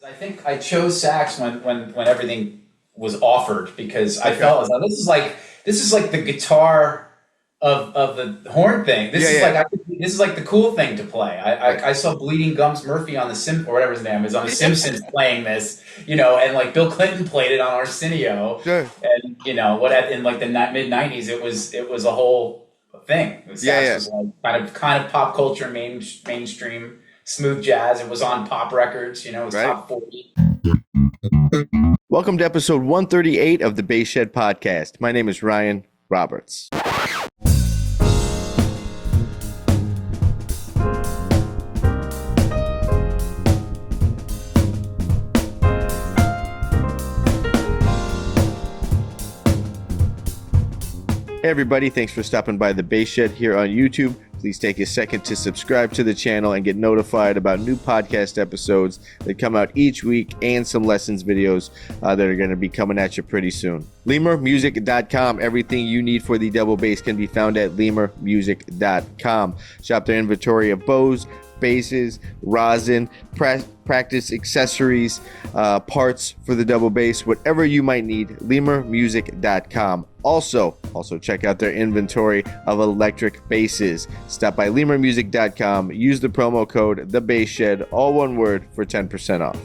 I think I chose sax when everything was offered because I felt as though this is like the guitar of the horn thing. This is like the cool thing to play. I saw Bleeding Gums Murphy on the or whatever his name is on the Simpsons playing this, and like Bill Clinton played it on Arsenio. Sure. And in like the mid '90s, it was a whole thing. Sax was like kind of pop culture mainstream. Smooth jazz. It was on pop records, it was top 40. Welcome to episode 138 of the Bass Shed Podcast. My name is Ryan Roberts. Hey everybody, thanks for stopping by the Bass Shed here on YouTube. Please take a second to subscribe to the channel and get notified about new podcast episodes that come out each week and some lessons videos that are going to be coming at you pretty soon. LemurMusic.com. Everything you need for the double bass can be found at LemurMusic.com. Shop their inventory of bows, basses, rosin, practice accessories, parts for the double bass, whatever you might need, LemurMusic.com. Also check out their inventory of electric basses. Stop by LemurMusic.com, use the promo code TheBassShed, all one word, for 10% off.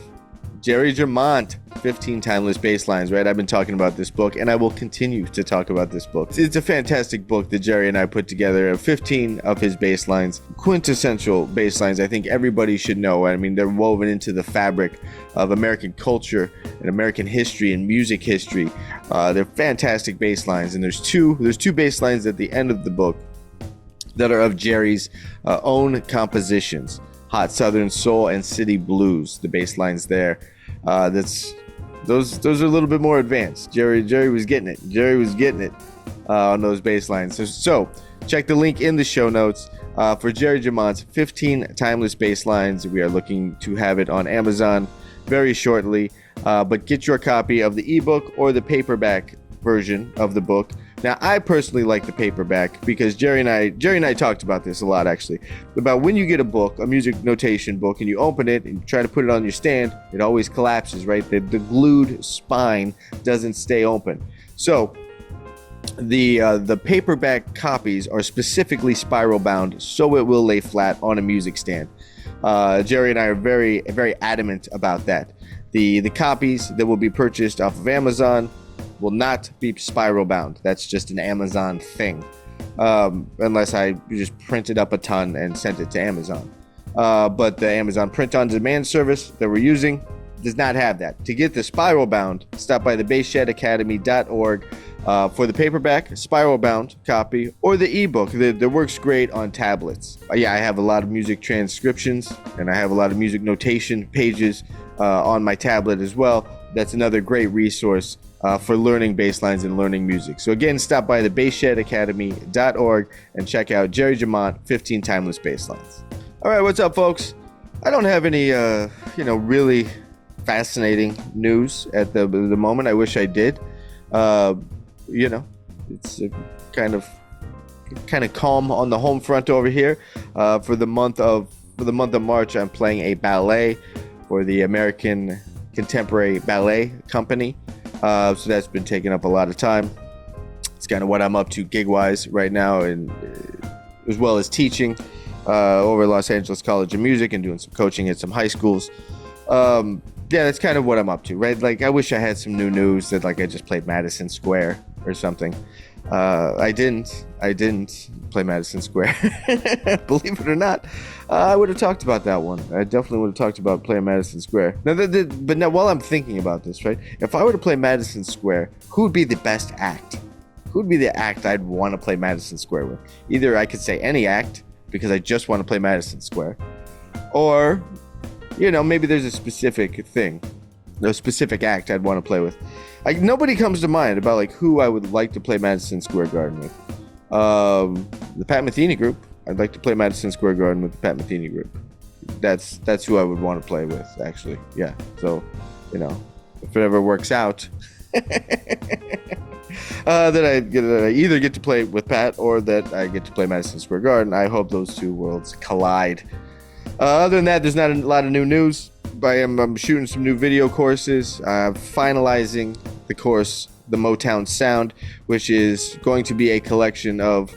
Jerry Jamont, 15 Timeless Bass Lines, right? I've been talking about this book, and I will continue to talk about this book. It's a fantastic book that Jerry and I put together, 15 of his bass lines, quintessential bass lines I think everybody should know. I mean, they're woven into the fabric of American culture and American history and music history. They're fantastic bass lines, and there's two bass lines at the end of the book that are of Jerry's own compositions. Hot Southern Soul and City Blues, the bass lines there. Those are a little bit more advanced. Jerry was getting it on those bass lines. So check the link in the show notes for Jerry Jamont's 15 Timeless Bass Lines. We are looking to have it on Amazon very shortly. But get your copy of the ebook or the paperback version of the book. Now, I personally like the paperback because Jerry and I talked about this a lot, actually, about when you get a book, a music notation book, and you open it and you try to put it on your stand, it always collapses, right? The glued spine doesn't stay open. So the paperback copies are specifically spiral bound, so it will lay flat on a music stand. Jerry and I are very, very adamant about that. The copies that will be purchased off of Amazon will not be spiral bound. That's just an Amazon thing, unless I just printed up a ton and sent it to Amazon. But the Amazon print on demand service that we're using does not have that. To get the spiral bound, stop by the BassShedAcademy.org for the paperback spiral bound copy or the ebook that works great on tablets. I have a lot of music transcriptions and I have a lot of music notation pages on my tablet as well. That's another great resource for learning bass lines and learning music. So again, stop by the BassShedAcademy.org and check out Jerry Jamont, 15 Timeless Bass Lines. All right, what's up, folks? I don't have any, really fascinating news at the moment. I wish I did. It's kind of calm on the home front over here. For the month of March, I'm playing a ballet for the American Contemporary Ballet Company. So that's been taking up a lot of time. It's kind of what I'm up to gig-wise right now, and as well as teaching over at Los Angeles College of Music and doing some coaching at some high schools. That's kind of what I'm up to, right? Like, I wish I had some new news that, like, I just played Madison Square or something. I didn't play Madison Square. Believe it or not, I would have talked about that one. I definitely would have talked about playing Madison Square. But now, while I'm thinking about this, right? If I were to play Madison Square, who would be the best act? Who would be the act I'd want to play Madison Square with? Either I could say any act, because I just want to play Madison Square, or, maybe there's a specific thing, a specific act I'd want to play with. Nobody comes to mind about like who I would like to play Madison Square Garden with. The Pat Metheny Group. I'd like to play Madison Square Garden with the Pat Metheny Group. That's who I would want to play with, actually. Yeah. So, if it ever works out, that I either get to play with Pat or that I get to play Madison Square Garden. I hope those two worlds collide. Other than that, there's not a lot of new news. I'm shooting some new video courses, finalizing the course, The Motown Sound, which is going to be a collection of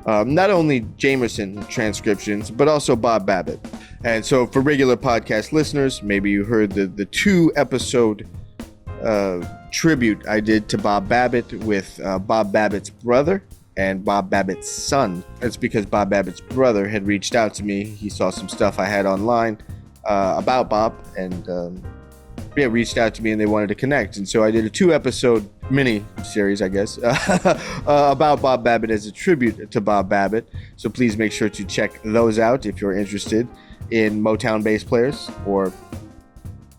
not only Jamerson transcriptions, but also Bob Babbitt. And so for regular podcast listeners, maybe you heard the 2-episode tribute I did to Bob Babbitt with Bob Babbitt's brother and Bob Babbitt's son. That's because Bob Babbitt's brother had reached out to me. He saw some stuff I had online about Bob, and reached out to me, and they wanted to connect. And so I did a 2-episode mini series, I guess, about Bob Babbitt as a tribute to Bob Babbitt. So please make sure to check those out if you're interested in Motown bass players or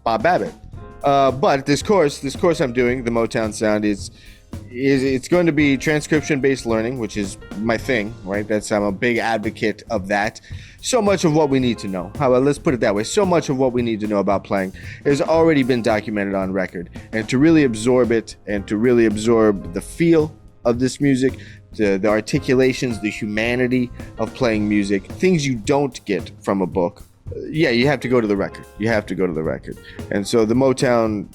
Bob Babbitt. But this course I'm doing, the Motown Sound, it's going to be transcription-based learning, which is my thing, right? I'm a big advocate of that. So much of what we need to know, let's put it that way, so much of what we need to know about playing has already been documented on record. And to really absorb it, and to really absorb the feel of this music, the articulations, the humanity of playing music, things you don't get from a book, you have to go to the record. And so the Motown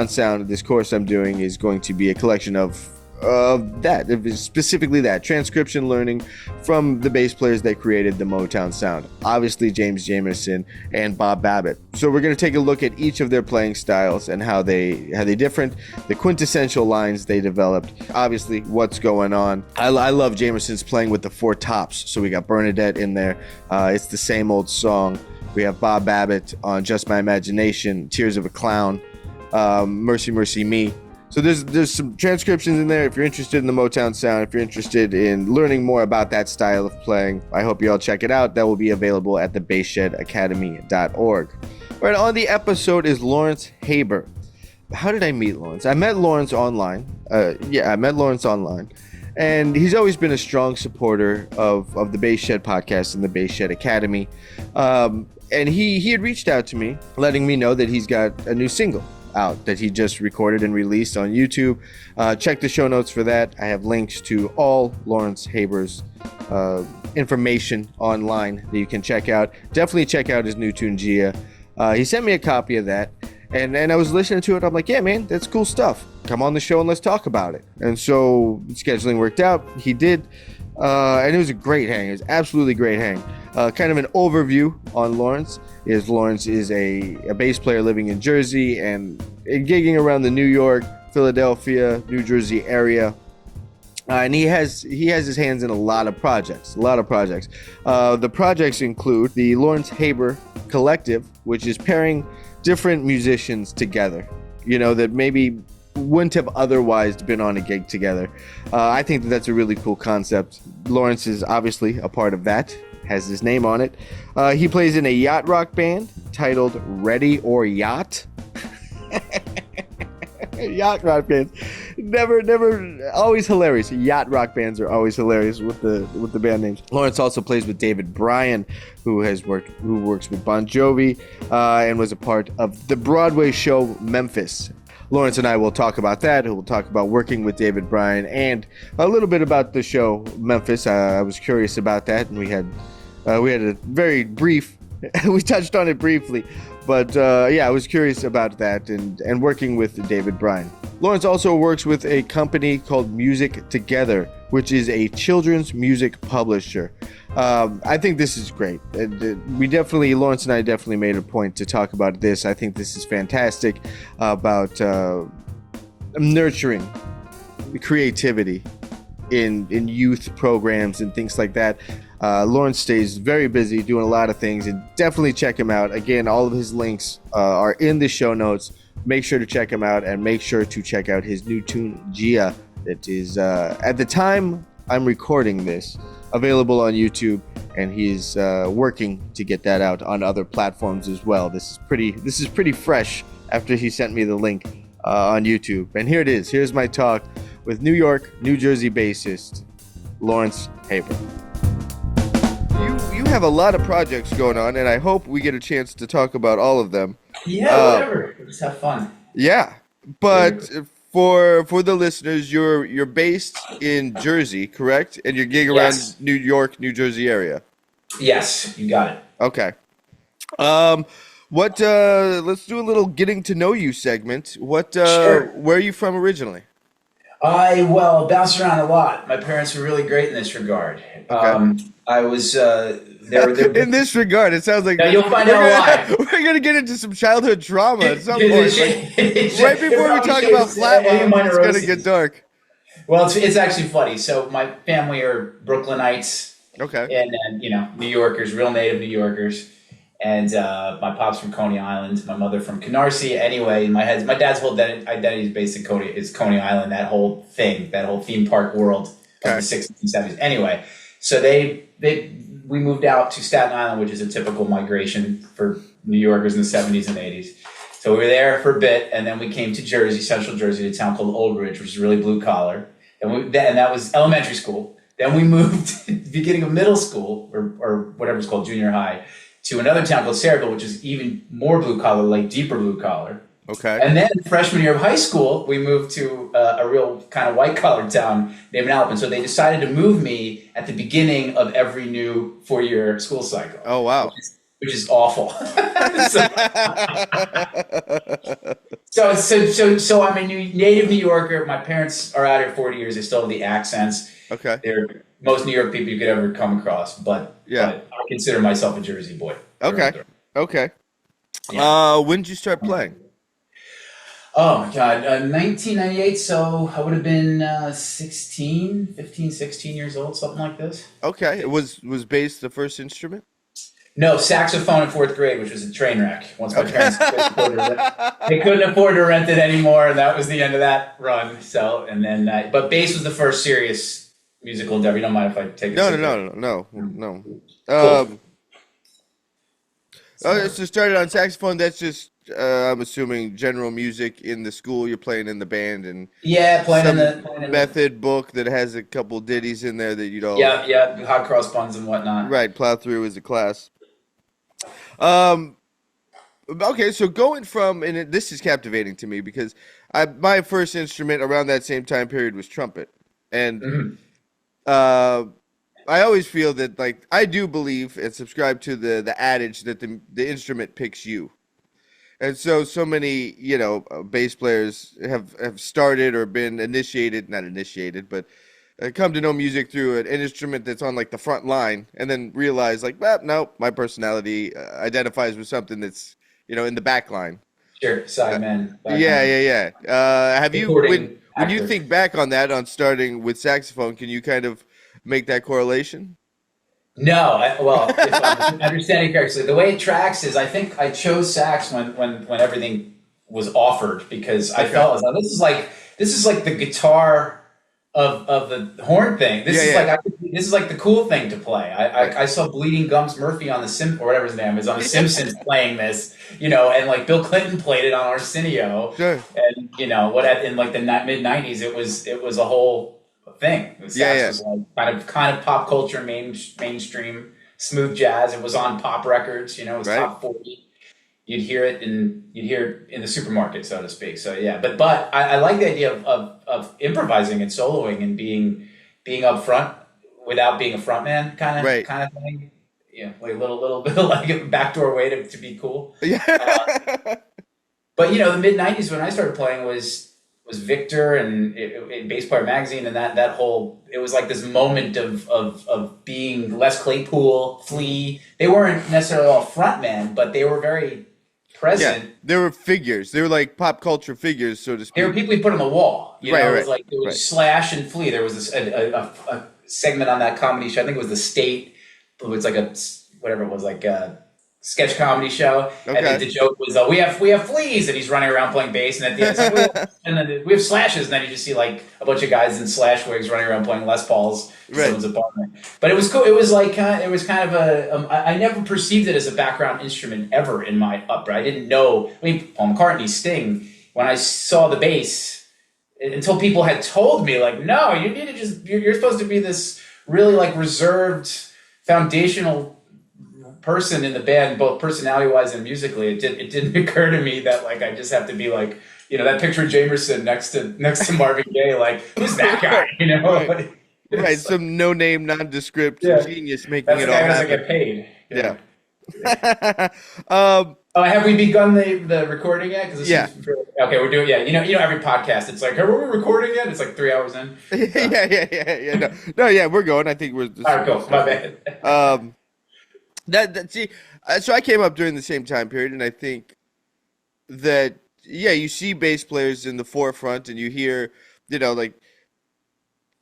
Sound, this course I'm doing, is going to be a collection of that, specifically that transcription learning from the bass players that created the Motown Sound. Obviously James Jamerson and Bob Babbitt. So we're going to take a look at each of their playing styles and how they different, the quintessential lines they developed, obviously what's going on. I love Jamerson's playing with the 4 tops. So we got Bernadette in there. It's the same old song. We have Bob Babbitt on Just My Imagination, Tears of a Clown, Mercy Mercy Me. So there's some transcriptions in there. If you're interested in the Motown Sound, if you're interested in learning more about that style of playing, I hope you all check it out. That will be available at thebassshedacademy.org. All right, on the episode is Lawrence Haber. How did I meet Lawrence? I met Lawrence online. I met Lawrence online. And he's always been a strong supporter of the Bass Shed podcast and the Bass Shed Academy. And he had reached out to me, letting me know that he's got a new single out that he just recorded and released on YouTube. Check the show notes for that. I have links to all Lawrence Haber's information online that you can check out. Definitely check out his new tune, Gia. He sent me a copy of that, and I was listening to it. I'm like, yeah, man, that's cool stuff. Come on the show and let's talk about it. And so scheduling worked out. He did. And it was a great hang. It was absolutely great hang. Kind of an overview on Lawrence is a bass player living in Jersey and gigging around the New York, Philadelphia, New Jersey area. And he has his hands in a lot of projects. The projects include the Lawrence Haber Collective, which is pairing different musicians together, that maybe wouldn't have otherwise been on a gig together. I think that's a really cool concept. Lawrence is obviously a part of that, has his name on it. He plays in a yacht rock band titled Ready or Yacht. Yacht rock bands, never, always hilarious. Yacht rock bands are always hilarious with the band names. Lawrence also plays with David Bryan, who works with Bon Jovi, and was a part of the Broadway show Memphis. Lawrence and I will talk about that. We'll talk about working with David Bryan and a little bit about the show Memphis. I was curious about that, and we had a very brief. We touched on it briefly, but I was curious about that and working with David Bryan. Lawrence also works with a company called Music Together, which is a children's music publisher. I think this is great. Lawrence and I definitely made a point to talk about this. I think this is fantastic about nurturing creativity in youth programs and things like that. Lawrence stays very busy doing a lot of things, and definitely check him out. Again, all of his links are in the show notes. Make sure to check him out, and make sure to check out his new tune, Gia. That is, at the time I'm recording this, available on YouTube, and he's working to get that out on other platforms as well. This is pretty fresh after he sent me the link on YouTube. And here it is. Here's my talk with New York, New Jersey bassist Lawrence Haber. You have a lot of projects going on, and I hope we get a chance to talk about all of them. Yeah, whatever. Just have fun. Yeah, but for the listeners, you're based in Jersey, correct? And you gig around New York, New Jersey area. Yes, you got it. Okay. What? Let's do a little getting to know you segment. What? Sure. Where are you from originally? Well, bounced around a lot. My parents were really great in this regard. Okay. I was, they're In this regard, it sounds like now you'll find out why. we're gonna get into some childhood trauma at some point. Like right It before we probably talk about shows flatline, minor it's gonna get neuroses. dark. Well, it's actually funny. So my family are Brooklynites Okay. and New Yorkers, real native New Yorkers. And my pop's from Coney Island, my mother from Canarsie. Anyway, my dad's whole identity is based in Coney Island. That whole thing, that whole theme park world of the Okay. '60s and '70s. Anyway, so we moved out to Staten Island, which is a typical migration for New Yorkers in the '70s and '80s. So we were there for a bit, and then we came to Jersey, Central Jersey, to a town called Old Ridge, which is really blue collar. And that was elementary school. Then we moved at the beginning of middle school, or whatever it's called, junior high, to another town called Sayreville, which is even more blue collar, like deeper blue collar. Okay. And then freshman year of high school, we moved to a real kind of white collar town named Alpin. So they decided to move me at the beginning of every new 4-year school cycle. Oh wow. Which is awful. So I'm a native New Yorker. My parents are out here 40 years. They still have the accents. Okay. They're most New York people you could ever come across. But I consider myself a Jersey boy. Okay. Okay. Yeah. When did you start playing? Oh my God, 1998. So I would have been 15, 16 years old, something like this. Okay. Was bass the first instrument? No, saxophone in 4th grade, which was a train wreck. Once my parents they couldn't afford to rent it anymore, and that was the end of that run. So, and then, but bass was the first serious musical endeavor. You don't mind if I take a sip? No. Cool. So started on saxophone. That's just I'm assuming general music in the school. You're playing in the band and Playing some in the method book that has a couple ditties in there that you don't. hot cross buns and whatnot. Right, plow through as a class. Okay, so going from, and this is captivating to me because my first instrument around that same time period was trumpet, and I always feel that, like, I do believe and subscribe to the adage that the instrument picks you, and so many bass players have started or been not initiated, but come to know music through an instrument that's on like the front line, and then realize like, well, no, my personality identifies with something that's in the back line. Sure, sideman. Yeah. Have you Recording when you actor. think back on that, on starting with saxophone, can you kind of make that correlation? No, if I'm understanding correctly, the way it tracks is I think I chose sax when everything was offered because I felt as though this is like the guitar of the horn thing. This is like the cool thing to play. I saw Bleeding Gums Murphy on or whatever his name is on The Simpsons playing this, and like Bill Clinton played it on Arsenio, Sure. and in like the mid '90s it was a whole thing. The sax was like kind of pop culture mainstream smooth jazz. It was on pop records, it was top 40. You'd hear it in the supermarket, so to speak. So but I like the idea of improvising and soloing and being up front without being a front man kind of thing. Yeah, like a little bit of like a backdoor way to be cool. Yeah. But the mid '90s when I started playing was Victor and Bass Player Magazine and that whole, it was like this moment of being Les Claypool, Flea. They weren't necessarily all frontmen, but they were very present. Yeah, they were figures. They were like pop culture figures, so to speak. They were people you put on the wall. It was like there was right. Slash and Flea. There was this a segment on that comedy show. I think it was The State. It was like whatever it was, like a sketch comedy show. Okay. And then the joke was, we have fleas, and he's running around playing bass. And at the end, it's like, and then we have Slashes, and then you just see like a bunch of guys in Slash wigs running around playing Les Pauls in someone's apartment. But it was cool. It was like it was kind of I never perceived it as a background instrument ever in my upbringing. I didn't know. I mean, Paul McCartney, Sting. When I saw the bass, until people had told me, like, no, you need to you're supposed to be this really like reserved, foundational person in the band, both personality-wise and musically. It didn't occur to me that like I just have to be like, that picture of Jamerson next to Marvin Gaye, like, who's that guy? Right. Right, some no-name, nondescript genius making That's it the all guy who happen. doesn't get paid. Yeah. Oh, have we begun the recording yet? Because Yeah. okay, we're doing. Yeah, every podcast, it's like, are we recording yet? It's like 3 hours in. So. Yeah. No, yeah, we're going. I think we're. All right, cool. My bad. See, so I came up during the same time period, and I think that you see bass players in the forefront, and you hear, like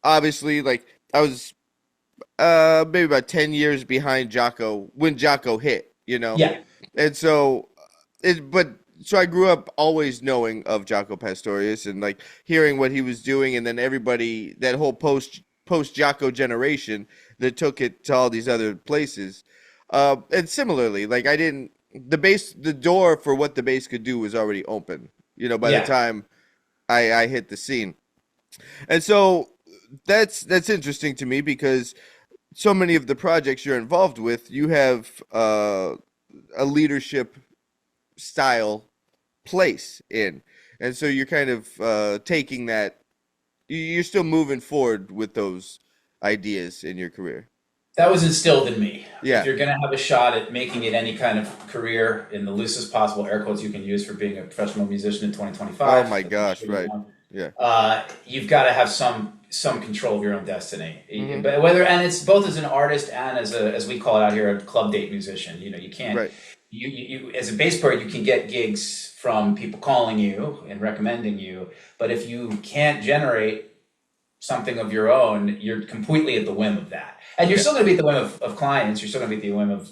obviously, like I was maybe about 10 years behind Jocko when Jocko hit. Yeah, And so so I grew up always knowing of Jaco Pastorius and like hearing what he was doing, and then everybody, that whole post Jaco generation that took it to all these other places. And similarly, like the door for what the bass could do was already open, by the yeah. time I hit the scene. And so that's interesting to me because so many of the projects you're involved with, you have a leadership style place in, and so you're kind of taking that. You're still moving forward with those ideas in your career. That was instilled in me. Yeah. If you're going to have a shot at making it any kind of career in the loosest possible air quotes you can use for being a professional musician in 2025. Oh my gosh! Right. Yeah. You've got to have some control of your own destiny. Mm-hmm. But and it's both as an artist and as we call it out here, a club date musician. You can't. Right. You as a bass player, you can get gigs from people calling you and recommending you, but if you can't generate something of your own, you're completely at the whim of that. And you're still going to be at the whim of clients. You're still going to be at the whim of,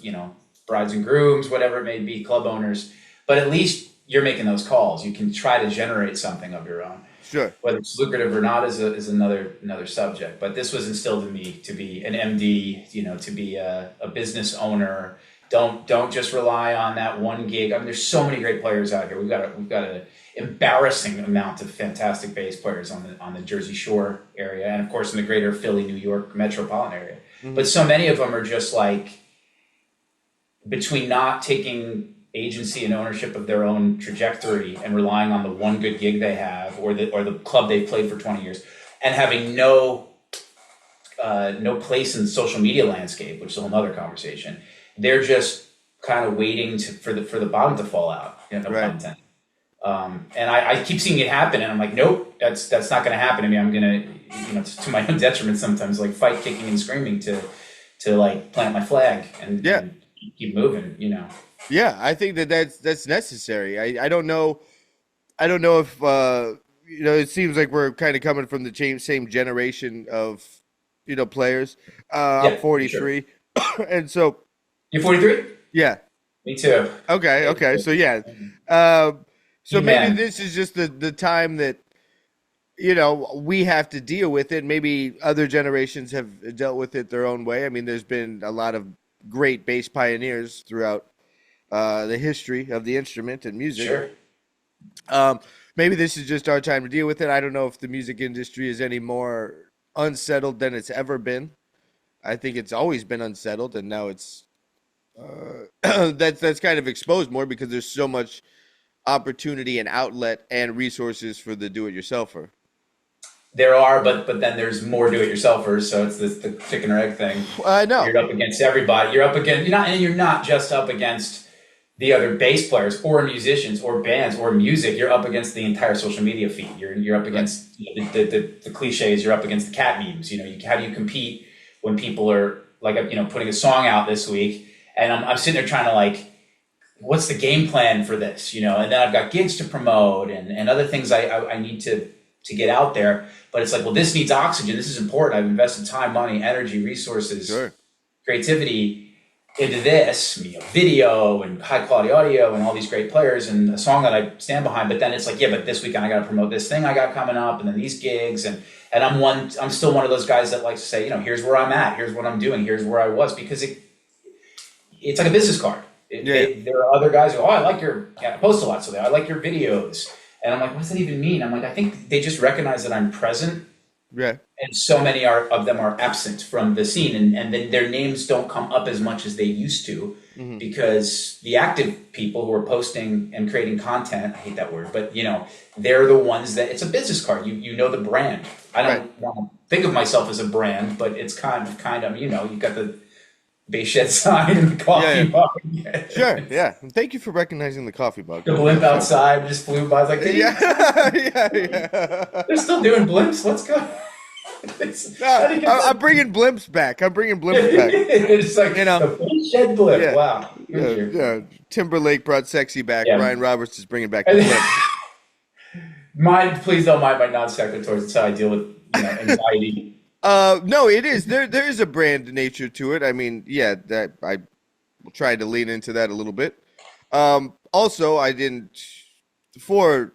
brides and grooms, whatever it may be, club owners. But at least you're making those calls. You can try to generate something of your own. Sure. Whether it's lucrative or not is another subject. But this was instilled in me to be an MD, to be a business owner. Don't just rely on that one gig. I mean, there's so many great players out here. We've got an embarrassing amount of fantastic bass players on the Jersey Shore area, and of course in the greater Philly, New York metropolitan area. Mm-hmm. But so many of them are just like, between not taking agency and ownership of their own trajectory and relying on the one good gig they have, or the club they've played for 20 years, and having no place in the social media landscape, which is a whole other conversation. They're just kind of waiting for the bottom to fall out. No pun intended. And I keep seeing it happen, and I'm like, nope, that's not going to happen to me. I'm going to, to my own detriment sometimes, like fight, kicking, and screaming to like plant my flag and keep moving. Yeah, I think that's necessary. I don't know if it seems like we're kind of coming from the same generation of players. I'm 43, sure. And so. You're 43? Yeah. Me too. Okay. So yeah. So maybe this is just the time that we have to deal with it. Maybe other generations have dealt with it their own way. I mean, there's been a lot of great bass pioneers throughout the history of the instrument and music. Sure. Maybe this is just our time to deal with it. I don't know if the music industry is any more unsettled than it's ever been. I think it's always been unsettled, and now it's that's kind of exposed more because there's so much opportunity and outlet and resources for the do-it-yourselfer. There are, but then there's more do-it-yourselfers, so it's the chicken or egg thing. I know. You're up against everybody. You're not just up against the other bass players or musicians or bands or music. You're up against the entire social media feed. You're up against the cliches. You're up against the cat memes. How do you compete when people are like, putting a song out this week, and I'm sitting there trying to like, what's the game plan for this? And then I've got gigs to promote and other things I need to get out there. But it's like, well, this needs oxygen. This is important. I've invested time, money, energy, resources, creativity into this, video and high quality audio and all these great players and a song that I stand behind. But then it's like, but this weekend I got to promote this thing I got coming up, and then these gigs, and I'm still one of those guys that likes to say, here's where I'm at, here's what I'm doing, here's where I was, because it's like a business card. There are other guys who, I like I post a lot, so I like your videos. And I'm like, what does that even mean? I'm like, I think they just recognize that I'm present. Yeah. And so many of them are absent from the scene, and then their names don't come up as much as they used to, because the active people who are posting and creating content, I hate that word, but they're the ones that, it's a business card. You know the brand. I don't want to think of myself as a brand, but it's kind of, you've got Bass Shed sign and the coffee mug. Sure, yeah. And thank you for recognizing the coffee mug. The blimp outside just flew by. I was like, yeah. They're still doing blimps. Let's go. I'm bringing blimps back. It's like the Bass Shed blimp. Yeah. Wow. Yeah. Timberlake brought sexy back. Yeah. Ryan Roberts is bringing back the blimp. Please don't mind my non-sequiturs. That's how I deal with anxiety. No, it is. There is a brand nature to it. I mean, yeah, that I tried to lean into that a little bit. Also, I didn't on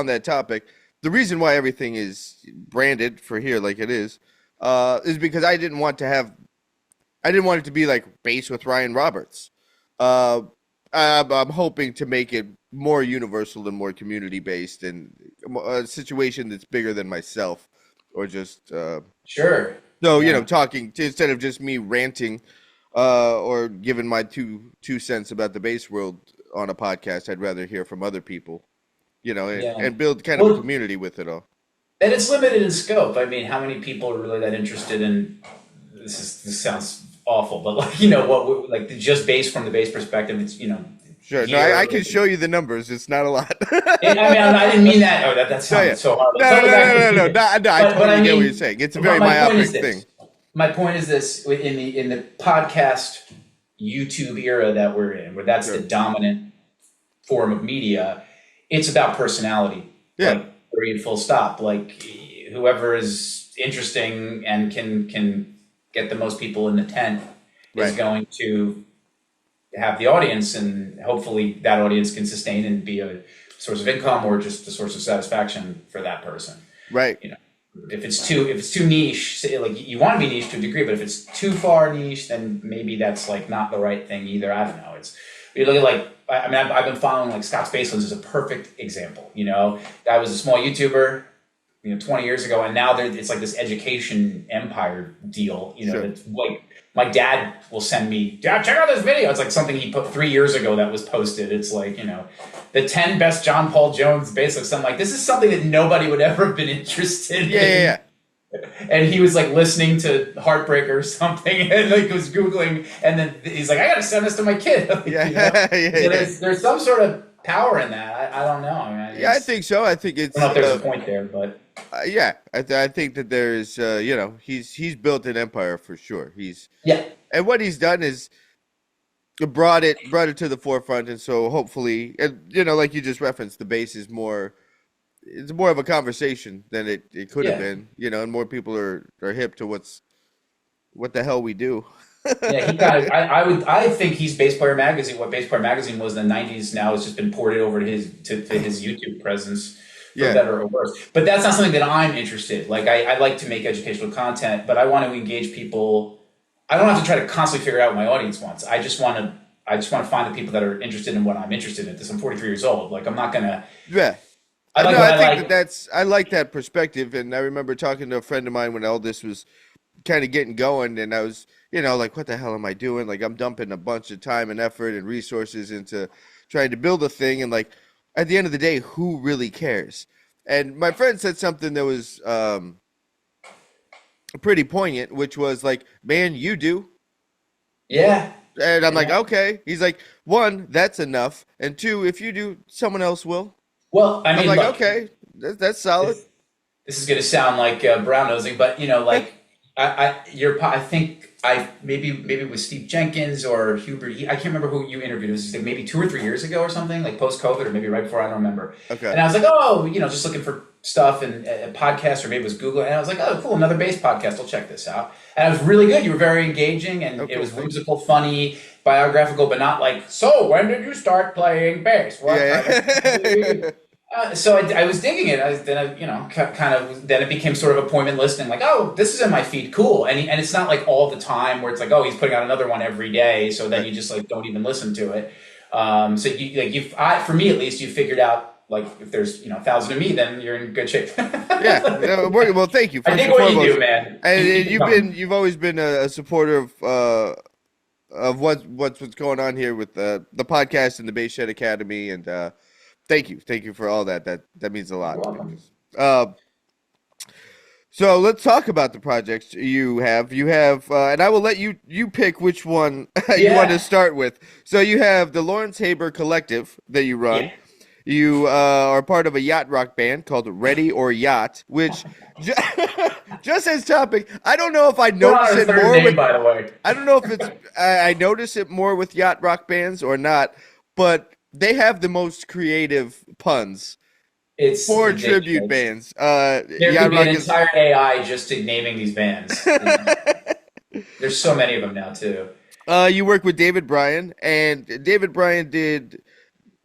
that topic. The reason why everything is branded for here like it is because I didn't want it to be like Bass with Ryan Roberts. I'm hoping to make it more universal and more community based and a situation that's bigger than myself. Or just sure. So talking instead of just me ranting or giving my two cents about the bass world on a podcast, I'd rather hear from other people, and build kind of a community with it all. And it's limited in scope. I mean, how many people are really that interested in this sounds awful, but just bass from the bass perspective, it's Sure. No, I can show you the numbers. It's not a lot. I didn't mean that. Oh, that sounds so hard. No. I totally get what you're saying. It's a very myopic thing. My point is this: in the podcast YouTube era that we're in, where that's the dominant form of media, it's about personality. Yeah. Like, period, full stop. Like whoever is interesting and can get the most people in the tent is going to have the audience, and hopefully that audience can sustain and be a source of income or just a source of satisfaction for that person. Right. If it's too niche, like you want to be niche to a degree, but if it's too far niche, then maybe that's like not the right thing either. I don't know. You look at I've been following like Scott's Baselands is a perfect example. Guy was a small YouTuber, 20 years ago, and now it's like this education empire deal. It's like, my dad will send me, Dad, check out this video. It's like something he put 3 years ago that was posted. It's like, the 10 best John Paul Jones basics. I'm like, this is something that nobody would ever have been interested in. Yeah. And he was like listening to Heartbreaker or something and like was Googling. And then he's like, I got to send this to my kid. There's some sort of power in that. I don't know. I think so. I think it's. I don't know if there's a point there, but. I think that there's, he's built an empire for sure. And what he's done is brought it to the forefront, and so hopefully, and like you just referenced, the bass is it's more of a conversation than it could have been, and more people are hip to what the hell we do. I think he's Bass Player Magazine. What Bass Player Magazine was in the 90s now has just been ported over to his YouTube presence. For better or worse. But that's not something that I'm interested in. Like I like to make educational content, but I want to engage people. I don't have to try to constantly figure out what my audience wants. I just want to find the people that are interested in what I'm interested in. I'm 43 years old. Like I'm not gonna. Yeah. I like that perspective, and I remember talking to a friend of mine when all this was kind of getting going, and I was, like, what the hell am I doing? Like I'm dumping a bunch of time and effort and resources into trying to build a thing, and like. At the end of the day, who really cares? And my friend said something that was pretty poignant, which was like, man, you do. Yeah. And I'm like, okay. He's like, one, that's enough. And two, if you do, someone else will. Well, I mean, I'm like, okay, that's solid. This is going to sound like brown nosing, but I think maybe it was Steve Jenkins or Hubert. I can't remember who you interviewed. It was like maybe 2 or 3 years ago or something, like post-COVID or maybe right before. I don't remember. Okay. And I was like, just looking for stuff and a podcast, or maybe it was Google. And I was like, oh, cool, another bass podcast. I'll check this out. And it was really good. You were very engaging, and it was whimsical, funny, biographical, but not like, so when did you start playing bass? So I was digging it. Then it became sort of appointment listening, like, oh, this is in my feed, cool. And it's not like all the time where it's like, oh, he's putting out another one every day, so then you just like don't even listen to it. For me at least, you figured out like if there's 1,000 of me, then you're in good shape. Well, thank you. I think what you do, man. And you've always been a supporter of what's going on here with the podcast and the Bass Shed Academy, and thank you for all that. That means a lot. So let's talk about the projects you have. You have, and I will let you pick which one you want to Yeah. start with. So you have the Lawrence Haber Collective that you Yeah. run. You are part of a yacht rock band called Ready or Yacht, which ju- just as topic. I don't know if I We're on notice our it third more with. name, by the way. I don't know if it's. I notice it more with yacht rock bands or not, but they have the most creative puns It's for tribute ridiculous. bands. There could Yacht be an rock is. entire AI just to naming these bands. There's so many of them now too. You work with David Bryan, and David Bryan did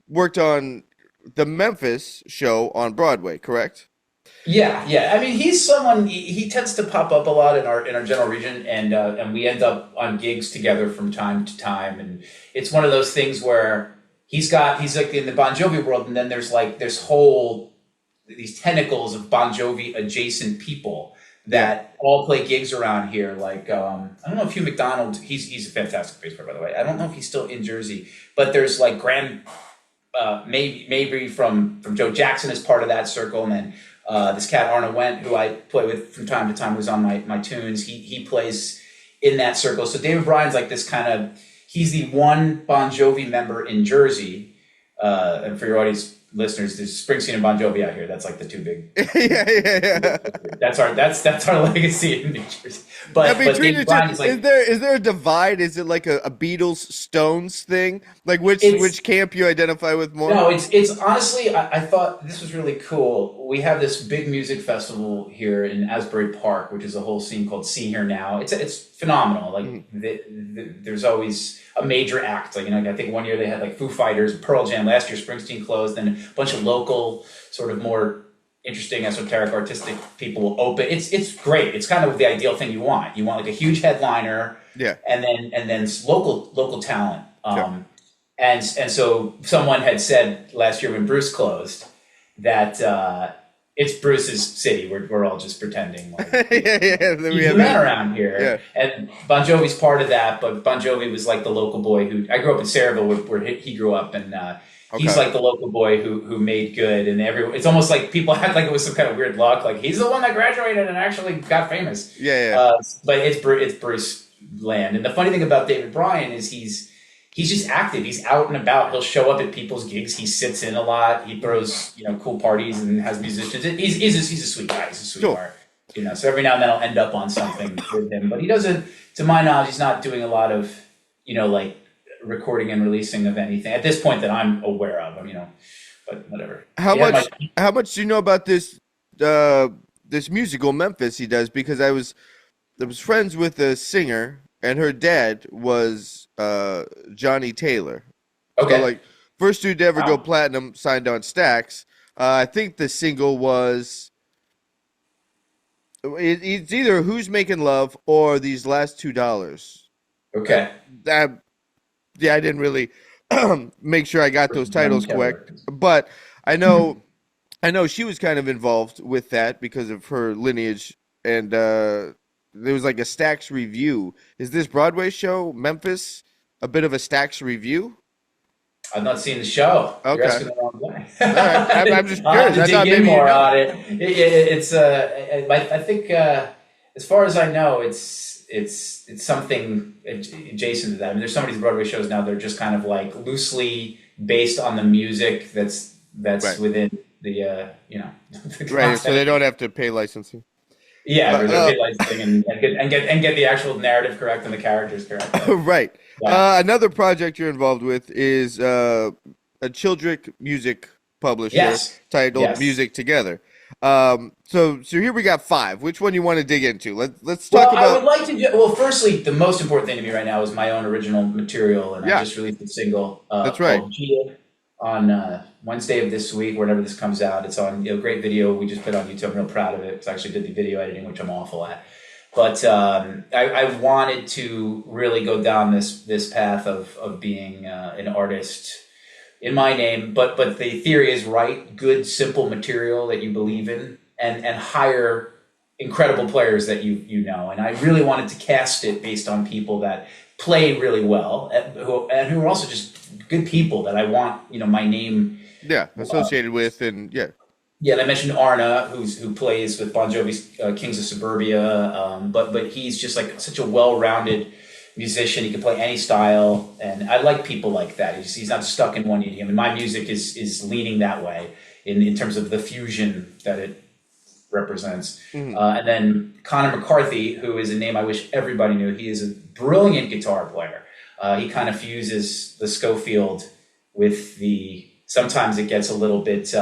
worked on the Memphis show on Broadway, correct? Yeah, yeah. I mean, he's someone. He tends to pop up a lot in our general region, and we end up on gigs together from time to time. And it's one of those things where he's like in the Bon Jovi world, and then there's like this whole these tentacles of Bon Jovi adjacent people Yeah. that all play gigs around here. Like I don't know if Hugh McDonald. He's a fantastic bass player, by the way. I don't know if he's still in Jersey, but there's like Graham maybe from Joe Jackson as part of that circle, and then this cat Arna Went, who I play with from time to time, who's on my tunes. He plays in that circle. So David Bryan's like this kind of he's the one Bon Jovi member in Jersey. And for your audience listeners, there's Springsteen and Bon Jovi out here. That's like the two big. Yeah. That's our legacy in New Jersey. Now, But between the David two, Bryan is like is there a divide? Is it like a Beatles Stones thing? Like it's which camp you identify with more? no, it's honestly, I thought this was really cool. We have this big music festival here in Asbury Park, which is a whole scene called See Here Now. It's phenomenal. Like there's always a major act. Like I think one year they had like Foo Fighters, Pearl Jam. Last year Springsteen closed, and a bunch of local sort of more interesting, esoteric, artistic people will open. It's great. It's kind of the ideal thing you want. You want like a huge headliner, Yeah. and then local talent. Sure. And so someone had said last year when Bruce closed that it's Bruce's city. We're all just pretending like Yeah. he's the man around here. Yeah. And Bon Jovi's part of that, but Bon Jovi was like the local boy who I grew up in Sayreville where he grew up, and he's like the local boy who made good, and it's almost like people act like it was some kind of weird luck, like he's the one that graduated and actually got famous. Yeah. But it's Bruce land, and the funny thing about David Bryan is he's just active. He's out and about. He'll show up at people's gigs. He sits in a lot. He throws cool parties and has musicians. He's a sweet guy. He's a sweetheart. Cool. So every now and then I'll end up on something with him, but he doesn't. To my knowledge, he's not doing a lot of like recording and releasing of anything at this point that I'm aware of. But whatever. How much do you know about this this musical Memphis he does? Because I was friends with a singer, and her dad was Johnny Taylor. Okay. So, like, first dude to ever go platinum, signed on Stax. I think the single was it's either Who's Making Love or These Last $2. Okay. Yeah, I didn't really make sure I got those titles correct, but I know she was kind of involved with that because of her lineage, and there was like a Stax review. Is this Broadway show Memphis a bit of a Stax review? I've not seen the show. Okay. You're asking the wrong guy. All right. I'm just curious. I I thought dig in maybe more you know. on it. It's I think as far as I know, it's something adjacent to that. I mean, there's some of these Broadway shows now that are just kind of like loosely based on the music that's Right. within the the Right, so they don't have to pay licensing. yeah, there's licensing and get the actual narrative correct and the characters correct. Right. Yeah. Another project you're involved with is a Childrick music publisher titled Music Together. So here we got 5. Which one you want to dig into? Let's talk about. I would like to. Well, firstly, the most important thing to me right now is my own original material, and I just released a single. That's right. Called Gia on Wednesday of this week, whenever this comes out. It's on great video we just put on YouTube. I'm real proud of it because I actually did the video editing, which I'm awful at. But I wanted to really go down this path of being an artist in my name, but the theory is right. Good, simple material that you believe in, and hire incredible players that you know. And I really wanted to cast it based on people that play really well, and who are also just good people that I want my name associated with, and Yeah, and I mentioned Arna, who plays with Bon Jovi's Kings of Suburbia, but he's just like such a well-rounded musician. He can play any style, and I like people like that. He's not stuck in one idiom. And my music is leaning that way in terms of the fusion that it represents. And then Connor McCarthy, who is a name I wish everybody knew. He is a brilliant guitar player. He kind of fuses the Schofield with the. Sometimes it gets a little bit.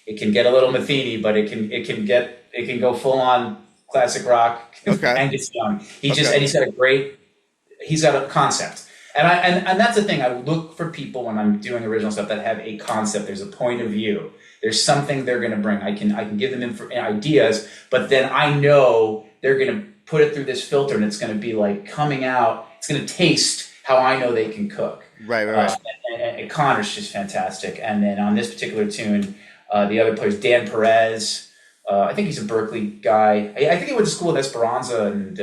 It can get a little Matheny, but it can go full on classic rock. Okay. Angus Young. He's got a concept. And that's the thing. I look for people when I'm doing original stuff that have a concept. There's a point of view. There's something they're going to bring. I can give them ideas, but then I know they're going to put it through this filter, and it's going to be like coming out. It's going to taste how I know they can cook. Right. And Connor's just fantastic. And then on this particular tune, the other players, Dan Perez. I think he's a Berkeley guy. I think he went to school at Esperanza and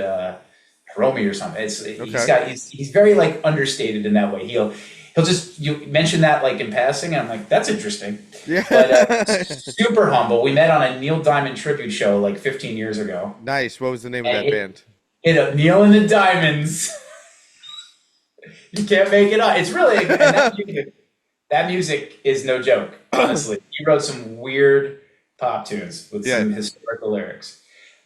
Hiromi or something. He's very like understated in that way. He'll just you mention that like in passing, and I'm like, that's interesting. Yeah. But super humble. We met on a Neil Diamond tribute show like 15 years ago. Nice. What was the name of that band? Neil and the Diamonds. You can't make it up. It's really that music is no joke. Honestly, he wrote some weird pop tunes with some historical lyrics.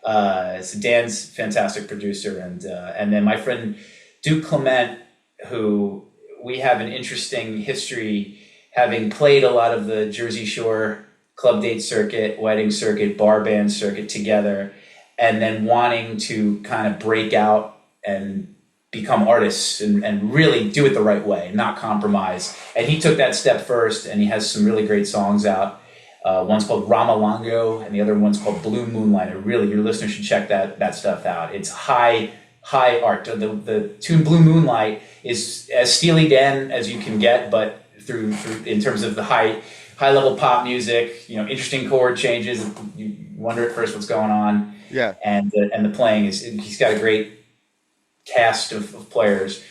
So Dan's fantastic producer, and then my friend Duke Clement, who we have an interesting history, having played a lot of the Jersey Shore club date circuit, wedding circuit, bar band circuit together, and then wanting to kind of break out and become artists and really do it the right way, not compromise. And he took that step first, and he has some really great songs out. One's called Ramalango, and the other one's called Blue Moonlight. Your listeners should check that stuff out. It's high art. The tune Blue Moonlight is as Steely Dan as you can get, but through in terms of the high level pop music. Interesting chord changes. You wonder at first what's going on. Yeah. And the playing he's got a great cast of players.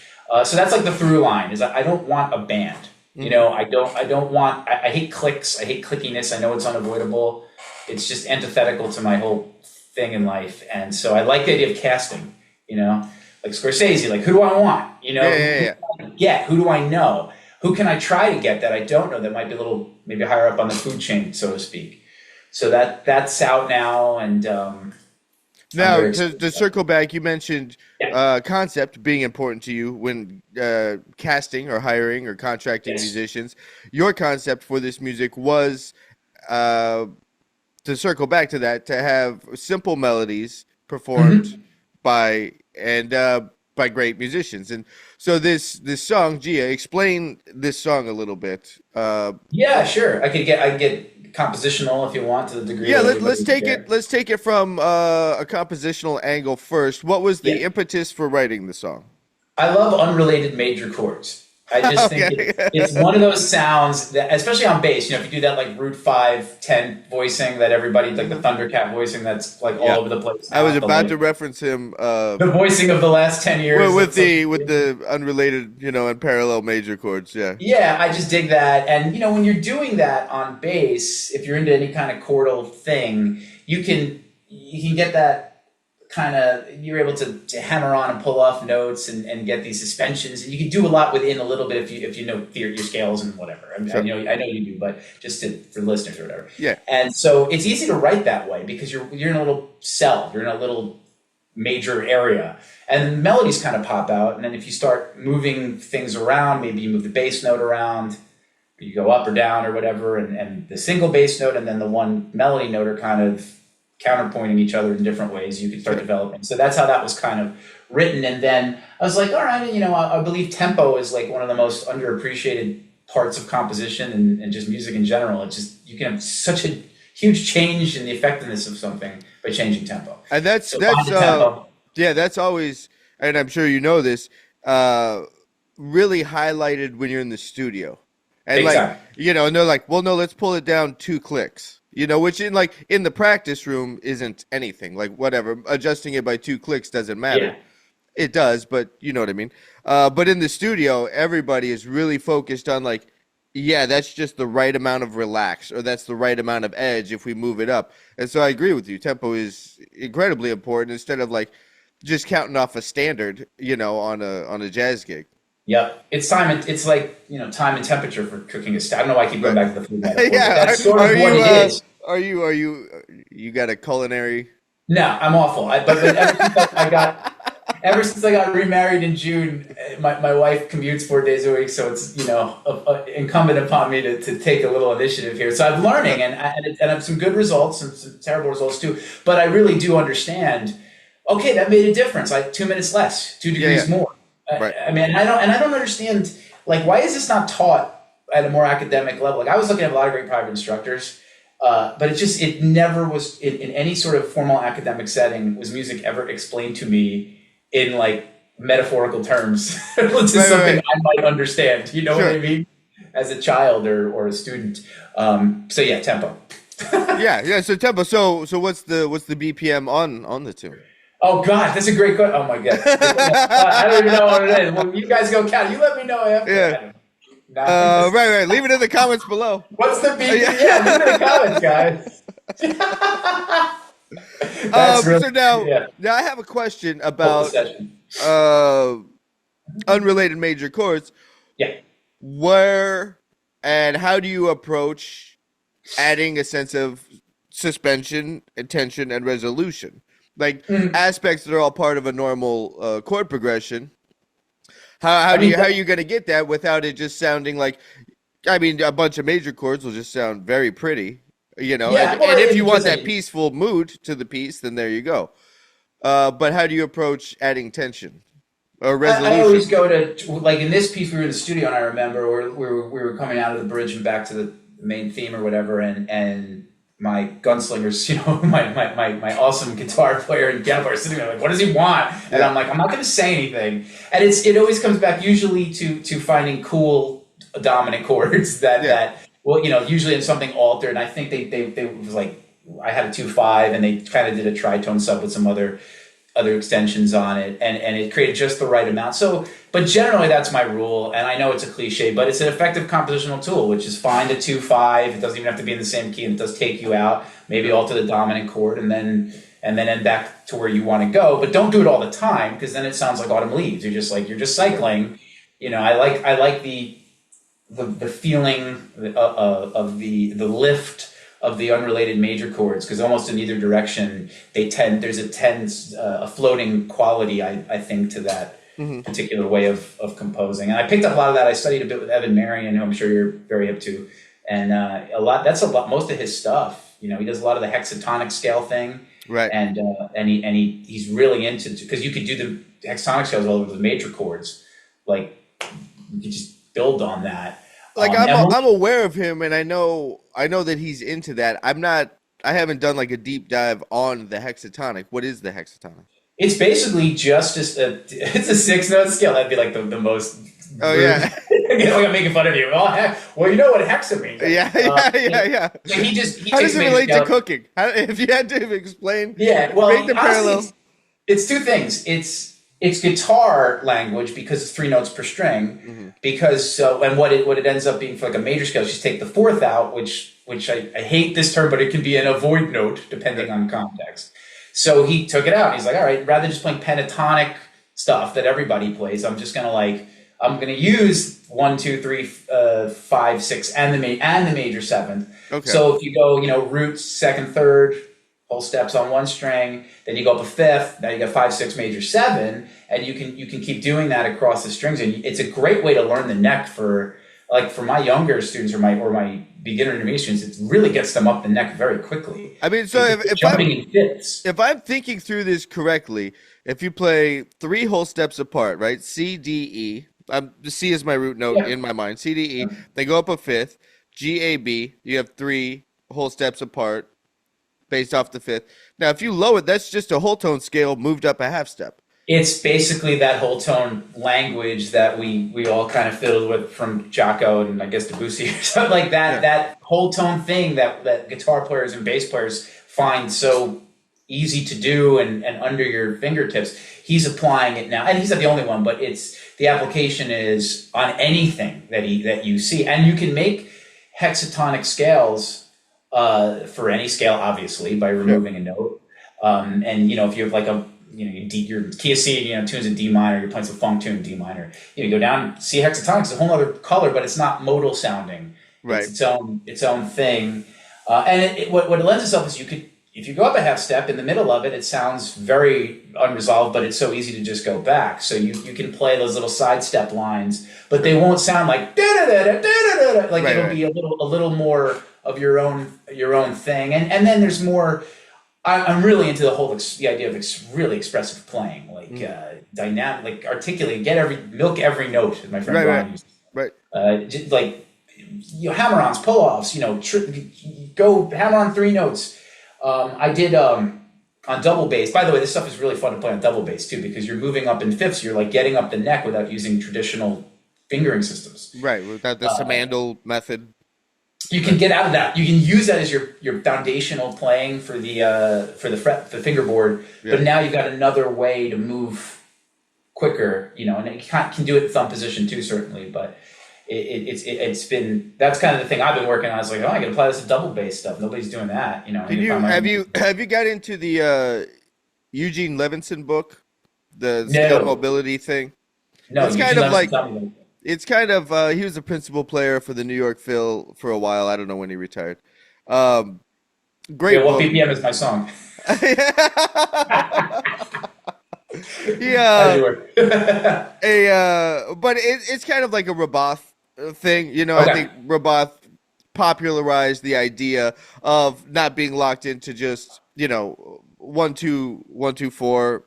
So that's like the through line is I don't want a band. I don't want, I hate clicks. I hate clickiness. I know it's unavoidable. It's just antithetical to my whole thing in life. And so I like the idea of casting, like Scorsese, like who do I want? Who do I get? Who do I know? Who can I try to get that I don't know that might be a little, maybe higher up on the food chain, so to speak. So that's out now. And, now, to circle back, you mentioned concept being important to you when casting or hiring or contracting musicians. Your concept for this music was, to circle back to that, to have simple melodies performed by great musicians. And so this song, Gia, explain this song a little bit. Yeah, sure. I could get compositional if you want, to the degree. Yeah, let's take it from a compositional angle first. What was the impetus for writing the song? I love unrelated major chords. I just think it's one of those sounds that, especially on bass, if you do that like root 5, 10 voicing that everybody, like the Thundercat voicing that's like all over the place. I was about to reference him. The voicing of the last 10 years. With the unrelated, and parallel major chords, Yeah, I just dig that. And, when you're doing that on bass, if you're into any kind of chordal thing, you can get that kind of, you're able to hammer on and pull off notes and get these suspensions, and you can do a lot within a little bit if you know your scales and whatever. I know you do, but just for the listeners or whatever. Yeah. And so it's easy to write that way because you're in a little cell, you're in a little major area, and melodies kind of pop out. And then if you start moving things around, maybe you move the bass note around, or you go up or down or whatever, and the single bass note and then the one melody note are kind of counterpointing each other in different ways. You could start developing. So that's how that was kind of written. And then I was like, all right, I believe tempo is like one of the most underappreciated parts of composition and just music in general. It's just, you can have such a huge change in the effectiveness of something by changing tempo. And that's always, and I'm sure you know this, really highlighted when you're in the studio. And exactly. And they're like, well, no, let's pull it down 2 clicks. Which in the practice room isn't anything. Like whatever, adjusting it by 2 clicks doesn't matter. Yeah. It does, but you know what I mean. But in the studio, everybody is really focused on like yeah, that's just the right amount of relax, or that's the right amount of edge if we move it up. And so I agree with you. Tempo is incredibly important instead of like just counting off a standard, on a jazz gig. Yep, it's time. It's like time and temperature for cooking a steak. I don't know why I keep going Right. back to the food metaphor, but Yeah. that's sort Are of what you it is. you got a culinary? No, I'm awful. But ever since I got remarried in June, my wife commutes 4 days a week, so it's incumbent upon me to take a little initiative here. So I'm learning, and I have some good results and some terrible results too. But I really do understand. Okay, that made a difference. Like 2 minutes less, 2 degrees more. Right. I mean, I don't understand. Like, why is this not taught at a more academic level? Like, I was looking at a lot of great private instructors. But it never was in any sort of formal academic setting was music ever explained to me in like metaphorical terms. It's just something I might understand. You know what I mean? As a child or a student. So yeah, tempo. Yeah. So tempo. So what's the BPM on the tune? Oh God, that's a great question. Oh my God, I don't even know what it is. Well, you guys go count. You let me know after. Yeah. Right. Leave it in the comments below. What's the BPM? Yeah, leave it in the comments, guys. So now I have a question about unrelated major chords. Yeah. Where and how do you approach adding a sense of suspension, tension, and resolution? Like aspects that are all part of a normal chord progression. How are you going to get that without it just sounding like, I mean, a bunch of major chords will just sound very pretty, and if you want that peaceful mood to the piece, then there you go. But how do you approach adding tension or resolution? I always go to, like in this piece, we were in the studio and I remember we were coming out of the bridge and back to the main theme or whatever, and my gunslingers, my awesome guitar player and piano player sitting there like, what does he want? And I'm like, I'm not going to say anything. And it always comes back usually to finding cool dominant chords that usually in something altered. And I think they was like, I had a 2/5 and they kind of did a tritone sub with some other extensions on it, and it created just the right amount. So, but generally that's my rule, and I know it's a cliche, but it's an effective compositional tool, which is find a 2/5. It doesn't even have to be in the same key, and it does take you out. Maybe alter the dominant chord, and then end back to where you want to go. But don't do it all the time, because then it sounds like autumn leaves. You're just cycling. I like the feeling of the lift of the unrelated major chords, because almost in either direction there's a floating quality I think to that particular way of composing. And I picked up a lot of that. I studied a bit with Evan Marion, who I'm sure you're very hip to, and most of his stuff. He does a lot of the hexatonic scale thing, right? And he's really into, because you could do the hexatonic scales all over the major chords, like you could just build on that. Like I'm aware of him, and I know that he's into that. I haven't done like a deep dive on the hexatonic. What is the hexatonic? It's basically just it's a 6-note scale. That'd be like the most. Oh yeah. I'm making fun of you. Well, you know what hexa means. Yeah. So he How does it relate to cooking? If you had to explain. Yeah. Well, make the parallel. It's two things. It's guitar language because it's 3 notes per string. Because and what it ends up being for like a major scale, just take the 4th out, which I hate this term, but it can be an avoid note depending on context. So he took it out. He's like, all right, rather than just playing pentatonic stuff that everybody plays, I'm gonna use 1, 2, 3, 5, 6, and the major 7th. Okay. So if you go, root 2nd, 3rd, whole steps on one string, then you go up a 5th, now you got 5, 6, major 7, and you can keep doing that across the strings. And it's a great way to learn the neck for my younger students or my beginner intermediate students. It really gets them up the neck very quickly. I mean, so if I'm thinking through this correctly, if you play 3 whole steps apart, right? C, D, E. The C is my root note in my mind. C, D, E. They go up a 5th. G, A, B. You have 3 whole steps apart based off the 5th. Now, if you lower it, that's just a whole tone scale moved up a half step. It's basically that whole tone language that we all kind of fiddled with from Jocko and I guess Debussy or something like that. Yeah. That whole tone thing that guitar players and bass players find so easy to do and under your fingertips. He's applying it now, and he's not the only one, but the application is on anything that you see, and you can make hexatonic scales for any scale, obviously, by removing a note. And if you have like your key of C, tunes in D minor, you're playing some funk tune in D minor. You go down C hexatonic, it's a whole other color, but it's not modal sounding. Right. It's its own thing. And what it lends itself is if you go up a half step in the middle of it, it sounds very unresolved, but it's so easy to just go back. So you can play those little side step lines, but they won't sound like da-da-da-da-da-da-da. Like it'll be a little more of your own thing. And then there's more. I'm really into the idea of really expressive playing, like dynamic, like articulate, milk every note, as my friend Brian used to say. Right. Like hammer-ons, pull-offs, go hammer on 3 notes. I did on double bass. By the way, this stuff is really fun to play on double bass too, because you're moving up in fifths. You're like getting up the neck without using traditional fingering systems. Right, without the Samandel method. You can get out of that. You can use that as your foundational playing for the fingerboard. Yeah. But now you've got another way to move quicker. And you can do it in thumb position too, certainly. But it's been, that's kind of the thing I've been working on. I was like, I can apply this to double bass stuff. Nobody's doing that. Have you got into the Eugene Levinson book, the scale mobility thing? No, it's kind of like. It's kind of he was a principal player for the New York Phil for a while. I don't know when he retired. Great. What BPM is my song? Yeah. But it's kind of like a Roboth thing, Okay. I think Roboth popularized the idea of not being locked into just 1 2 1 2 4.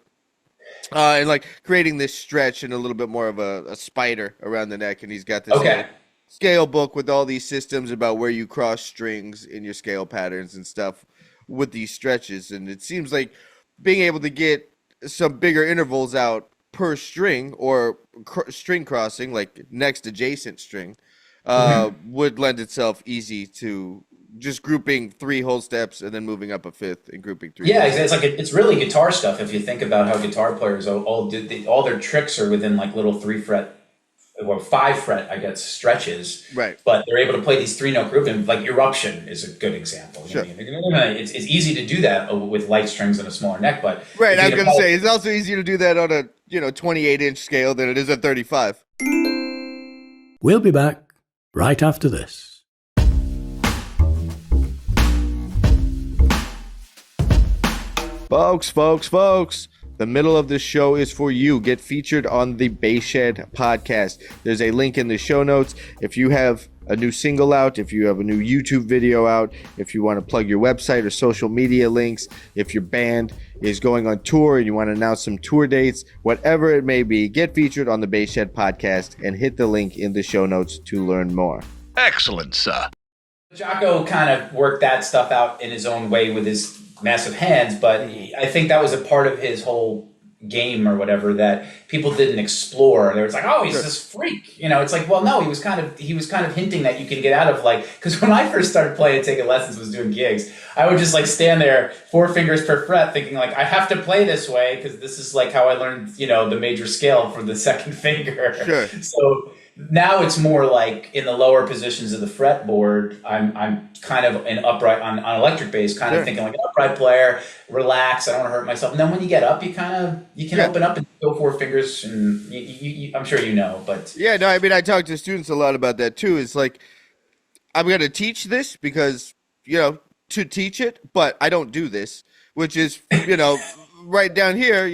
And like creating this stretch and a little bit more of a spider around the neck. And he's got this scale book with all these systems about where you cross strings in your scale patterns and stuff with these stretches. And it seems like being able to get some bigger intervals out per string or string crossing, like next adjacent string, would lend itself easy to just grouping 3 whole steps and then moving up a 5th and grouping 3. Yeah, it's really guitar stuff. If you think about how guitar players all their tricks are within like little 3 fret or 5 fret, I guess, stretches. Right. But they're able to play these 3-note grouping. Like Eruption is a good example. Sure. It's easy to do that with light strings and a smaller neck, but right. I was going to say it's also easier to do that on a 28-inch scale than it is at 35. We'll be back right after this. Folks, the middle of this show is for you. Get featured on the Basshed podcast. There's a link in the show notes. If you have a new single out, if you have a new YouTube video out, if you want to plug your website or social media links, if your band is going on tour and you want to announce some tour dates, whatever it may be, get featured on the Basshed podcast and hit the link in the show notes to learn more. Excellent, sir. Jocko kind of worked that stuff out in his own way with his massive hands, but I think that was a part of his whole game or whatever that people didn't explore. They were like, oh, he's this freak. It's like, well, no, he was kind of hinting that you can get out of because when I first started playing and taking lessons, was doing gigs, I would just like stand there 4 fingers per fret thinking like, I have to play this way because this is like how I learned, the major scale for the second finger. Sure. So now it's more like in the lower positions of the fretboard, I'm kind of an upright on electric bass, kind of thinking like an upright player, relax, I don't want to hurt myself. And then when you get up, you can open up and go 4 fingers, and I'm sure but yeah, no, I mean, I talk to students a lot about that too. It's like I'm going to teach this because to teach it, but I don't do this, which is right down here,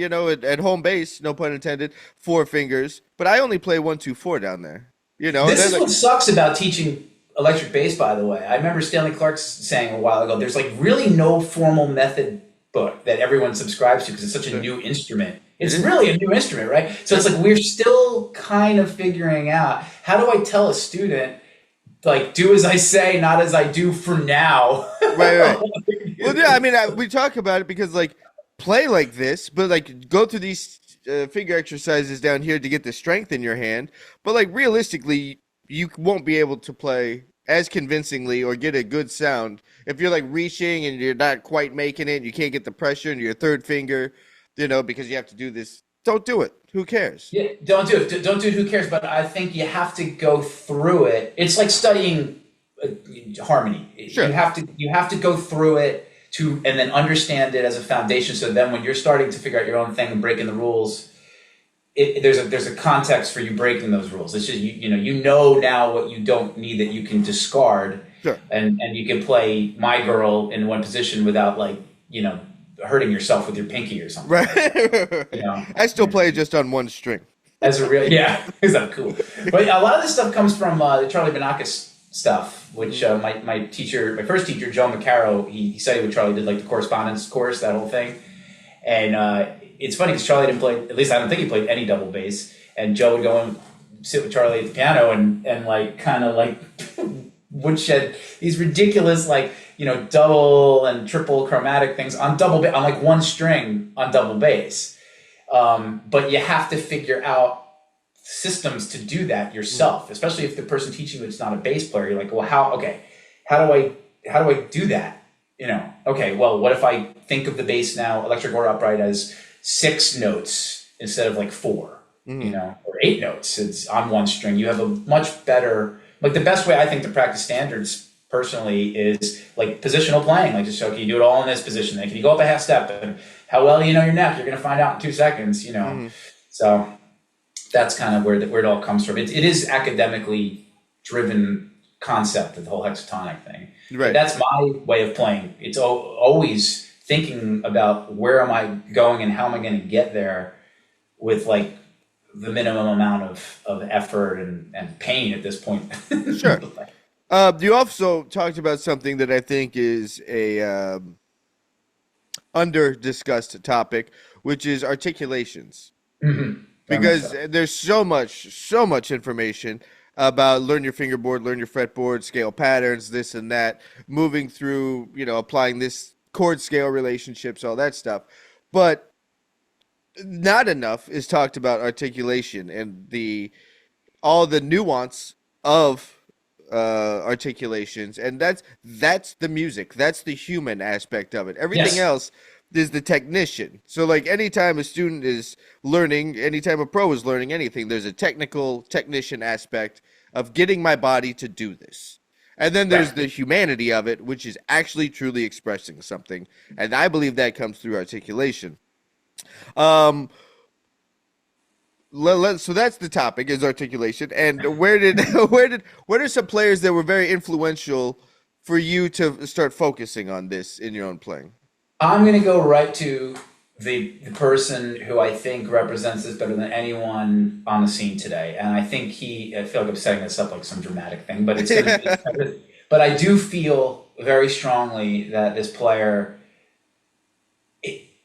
at home base, no pun intended, 4 fingers, but I only play 1 2 4 down there. This is what sucks about teaching electric bass, by the way. I remember Stanley Clark saying a while ago, there's like really no formal method book that everyone subscribes to because it's such a new instrument. It's really a new instrument, right? So it's like we're still kind of figuring out, how do I tell a student, like, do as I say, not as I do for now? Right. Well, yeah, I mean, we talk about it because, like, play like this, but, like, go through these finger exercises down here to get the strength in your hand. But, like, realistically, you won't be able to play as convincingly or get a good sound. If you're like reaching and you're not quite making it, you can't get the pressure into your third finger, because you have to do this. Don't do it. Who cares? Yeah, don't do it. Don't do it. Who cares? But I think you have to go through it. It's like studying harmony. Sure. You have to go through it and then understand it as a foundation. So then when you're starting to figure out your own thing and breaking the rules, there's a context for you breaking those rules. It's just you know now what you don't need that you can discard, sure, and you can play My Girl in one position without hurting yourself with your pinky or something. Right. I still play just on one string. As a real is that cool? But a lot of this stuff comes from the Charlie Banakis stuff, which my first teacher, Joe McCarrow, he studied with Charlie, did like the correspondence course, that whole thing, and. It's funny because Charlie didn't play, at least I don't think he played any double bass, and Joe would go and sit with Charlie at the piano and like kind of like woodshed these ridiculous double and triple chromatic things on on like one string on double bass. But you have to figure out systems to do that yourself, especially if the person teaching you is not a bass player. You're like, well, how do I do that? Okay, well, what if I think of the bass now, electric or upright, as 6 notes instead of like 4, or 8 notes. It's on one string. You have a much better, the best way I think to practice standards personally is like positional playing. Like just, okay, you do it all in this position. Then can you go up a half step? And how well you know your neck, you're going to find out in 2 seconds, So that's kind of where it all comes from. It is academically driven concept of the whole hexatonic thing. Right. But that's my way of playing. It's always thinking about where am I going and how am I going to get there with like the minimum amount of effort and pain at this point. Sure. You also talked about something that I think is a under-discussed topic, which is articulations. Mm-hmm. Because there's so much information about learn your fingerboard, learn your fretboard, scale patterns, this and that, moving through, applying this chord scale relationships, all that stuff. But not enough is talked about articulation and all the nuance of articulations, and that's the music, that's the human aspect of it. Everything else is the technician. So like anytime a student is learning, anytime a pro is learning anything, there's a technician aspect of getting my body to do this. And then there's the humanity of it, which is actually truly expressing something. And I believe that comes through articulation. So that's the topic, is articulation. And what are some players that were very influential for you to start focusing on this in your own playing? I'm going to go right to the person who I think represents this better than anyone on the scene today. And I think I feel like I'm setting this up like some dramatic thing, but but I do feel very strongly that this player,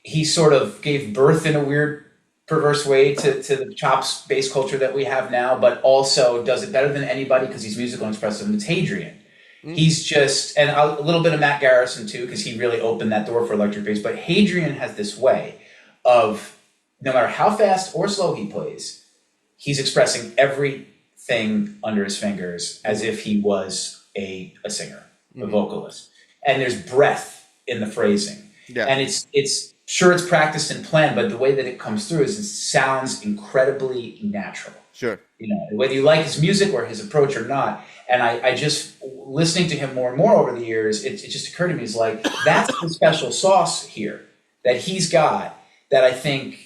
he sort of gave birth in a weird, perverse way to the chops bass culture that we have now, but also does it better than anybody because he's musical and expressive. And it's Hadrian. He's just, and a little bit of Matt Garrison too, because he really opened that door for electric bass. But Hadrian has this way of, no matter how fast or slow he plays, he's expressing everything under his fingers as if he was a singer, a vocalist. And there's breath in the phrasing. Yeah. And it's sure it's practiced and planned, but the way that it comes through is it sounds incredibly natural. Sure. Whether you like his music or his approach or not. And I just, listening to him more and more over the years, it just occurred to me, it's like, that's the special sauce here that he's got that I think,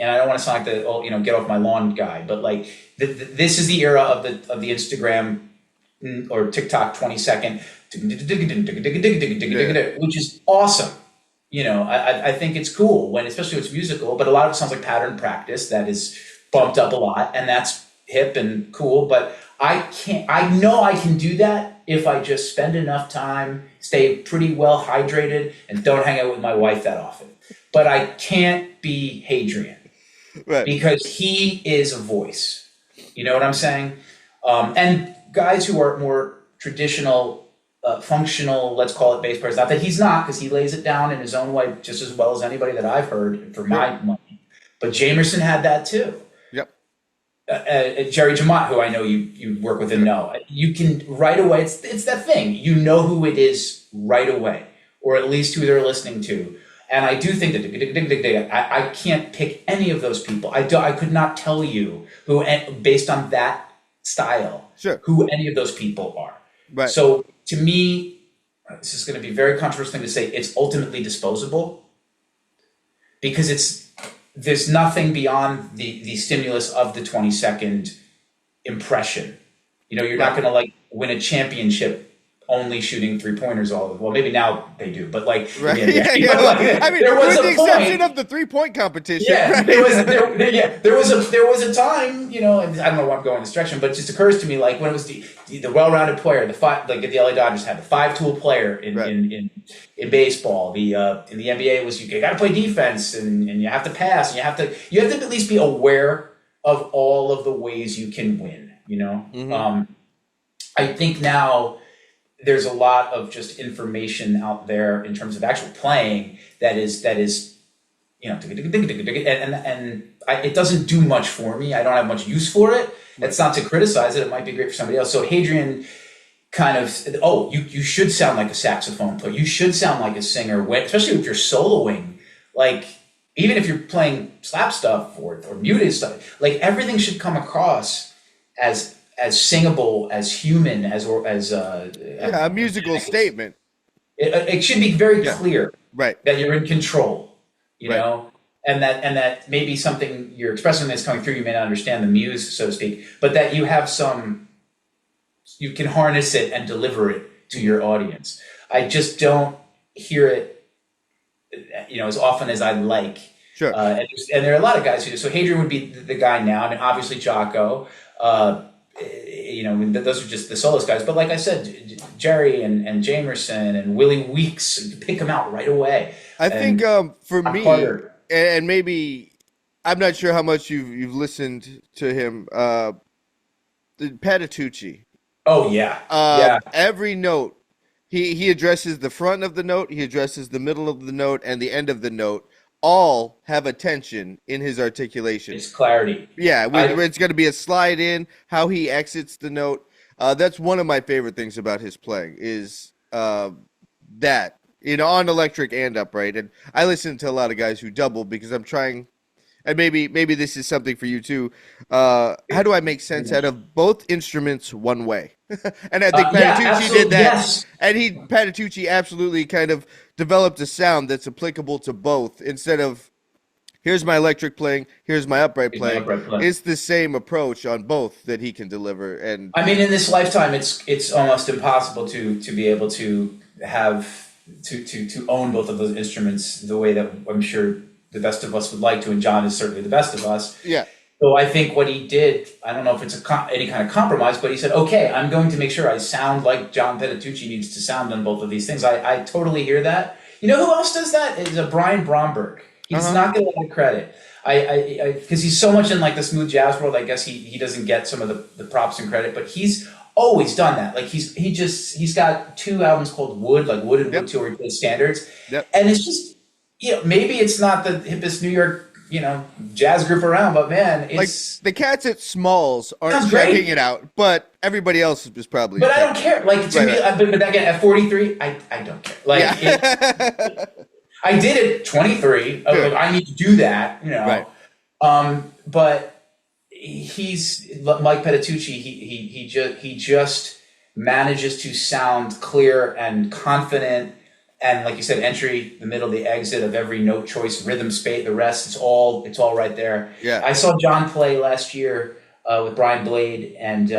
and I don't want to sound like the, get off my lawn guy, but like, this is the era of the Instagram or TikTok 20-second, which is awesome. I think it's cool when, especially when it's musical, but a lot of it sounds like pattern practice that is bumped up a lot, and that's hip and cool, but I know I can do that if I just spend enough time, stay pretty well hydrated, and don't hang out with my wife that often. But I can't be Hadrian. Right. Because he is a voice. You know what I'm saying? And guys who are more traditional, functional, let's call it bass players, not that he's not, because he lays it down in his own way just as well as anybody that I've heard for my money. But Jamerson had that too. Yep. Jerry Jamont, who I know you work with and know, you can right away. It's that thing. You know who it is right away, or at least who they're listening to. And I do think that I can't pick any of those people. I could not tell you who, based on that style, who any of those people are. Right. So to me, this is going to be a very controversial thing to say. It's ultimately disposable because there's nothing beyond the stimulus of the 20-second impression. You know, you're not going to like win a championship only shooting 3-pointers well, maybe now they do, but like, right. I mean, there was with the exception of the 3-point competition. Yeah, right? there was a time, you know, and I don't know why I'm going this direction, but it just occurs to me like when it was the well-rounded player, like the LA Dodgers had the 5-tool player in baseball. In the NBA was you got to play defense and you have to pass and you have to at least be aware of all of the ways you can win. You know, Mm-hmm. I think now there's a lot of just information out there in terms of actual playing that is, you know, and it doesn't do much for me. I don't have much use for it. It's not to criticize it. It might be great for somebody else. So Hadrian kind of, you should sound like a saxophone player. You should sound like a singer, especially if you're soloing. Like, even if you're playing slap stuff or muted stuff, like everything should come across as singable, as human, as a musical statement. It should be very clear, right, that you're in control, you know, and that maybe something you're expressing that's coming through, you may not understand the muse, so to speak, but that you have you can harness it and deliver it to your audience. I just don't hear it, you know, as often as I'd like. Sure. And there are a lot of guys who do. So Hadrian would be the guy now. I mean, obviously Jocko. You know, those are just the soloist guys. But like I said, Jerry and Jamerson and Willie Weeks, pick them out right away. I think for me, harder. And maybe, I'm not sure how much you've listened to him, Patitucci. Oh, yeah. Every note, he addresses the front of the note, he addresses the middle of the note, and the end of the note. All have a tension in his articulation. It's clarity. Yeah, it's going to be a slide in, how he exits the note. That's one of my favorite things about his playing is that, you know, on electric and upright. And I listen to a lot of guys who double because I'm trying, and maybe this is something for you too. How do I make sense out of both instruments one way? And I think Patitucci did that. Yes. And Patitucci absolutely kind of developed a sound that's applicable to both instead of here's my electric playing, here's my upright playing. It's the same approach on both that he can deliver. And I mean, in this lifetime, it's almost impossible to be able to have to own both of those instruments the way that I'm sure the best of us would like to, and John is certainly the best of us. Yeah. So I think what he did, I don't know if it's any kind of compromise, but he said, okay, I'm going to make sure I sound like John Patitucci needs to sound on both of these things. I totally hear that. You know who else does that? Is Brian Bromberg. He's not going to get the credit. Because he's so much in like the smooth jazz world, I guess he doesn't get some of the props and credit, but he's always done that. Like he's got 2 albums called Wood, like Wood and Wood 2, where he plays standards. Yep. And it's just, you know, maybe it's not the hippest New York, you know, jazz group around, but man, it's like the cats at Smalls aren't checking it out, but everybody else is probably. But I don't care. Like to me, but again, at 43, I don't care. Like I did it 23. Like, I need to do that, you know. Right. But he's Mike Patitucci. He just manages to sound clear and confident. And like you said, entry, the middle, the exit of every note choice, rhythm, space, the rest, it's all right there. Yeah. I saw John play last year with Brian Blade and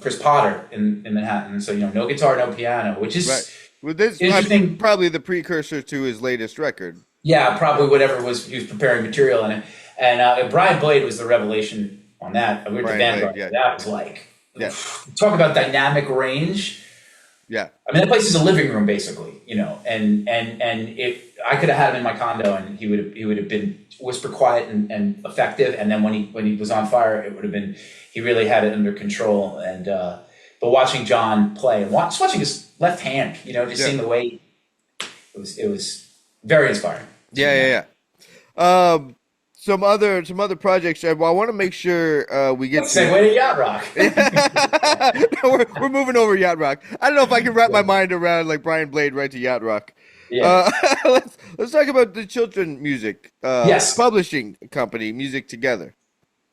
Chris Potter in Manhattan. So, you know, no guitar, no piano, which is well, this interesting. Probably the precursor to his latest record. Yeah, probably whatever he was preparing material in it. And Brian Blade was the revelation on that. We were at the Vanguard. That was like, talk about dynamic range. Yeah, I mean, that place is a living room basically, you know, and if I could have had him in my condo and he would have been whisper quiet and effective, and then when he was on fire, it would have been, he really had it under control. And but watching John play and watching his left hand, you know, just seeing the way it was very inspiring. Yeah. some other projects. I want to make sure we get Segue to Yacht Rock. No, we're moving over Yacht Rock. I don't know if I can wrap my mind around like Brian Blade right to Yacht Rock. Yeah. Let's talk about the children music. Yes. Publishing company, Music Together.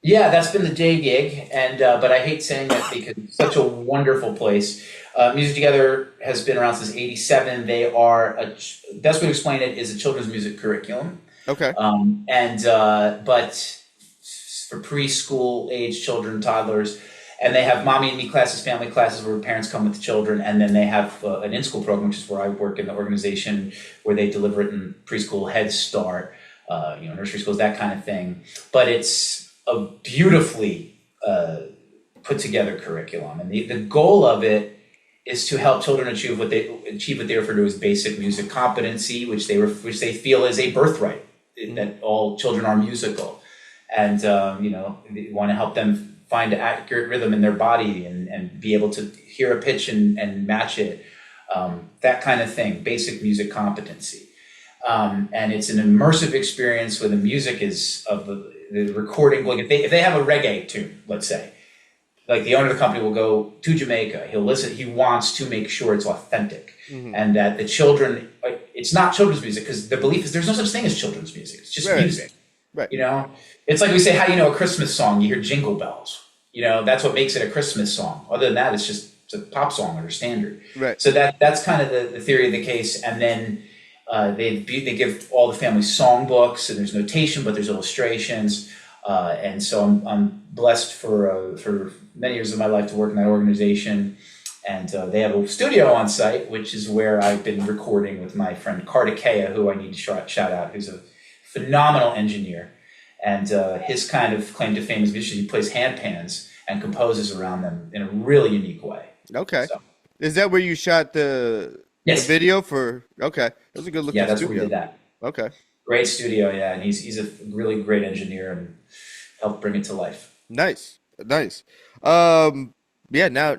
Yeah, that's been the day gig, and but I hate saying that because it's such a wonderful place. Music Together has been around since '87. They are best way to explain it is a children's music curriculum. Okay. But for preschool age children, toddlers, and they have mommy and me classes, family classes where parents come with the children, and then they have an in-school program, which is where I work in the organization where they deliver it in preschool, Head Start, nursery schools, that kind of thing. But it's a beautifully put together curriculum, and the goal of it is to help children achieve what they refer to as basic music competency, which they feel is a birthright, that all children are musical, and they want to help them find accurate rhythm in their body and be able to hear a pitch and match it, that kind of thing, basic music competency. And it's an immersive experience where the music is of the recording. Like if they have a reggae tune, let's say, like the owner of the company will go to Jamaica. He'll listen. He wants to make sure it's authentic, and that the children. It's not children's music because the belief is there's no such thing as children's music. It's just music. Right. It's like we say, how do you know a Christmas song? You hear jingle bells. That's what makes it a Christmas song. Other than that, it's a pop song or a standard. Right. So that's kind of the theory of the case, and then. They give all the family songbooks, and there's notation, but there's illustrations, and so I'm blessed for many years of my life to work in that organization, and they have a studio on site, which is where I've been recording with my friend Kartikeya, who I need to shout out, who's a phenomenal engineer, and his kind of claim to fame is he plays handpans and composes around them in a really unique way. Okay, so. Is that where you shot the video for? Okay, that was a good looking studio. Yeah, that's where we did that. Okay, great studio, yeah, and he's a really great engineer and helped bring it to life. Nice. Yeah, now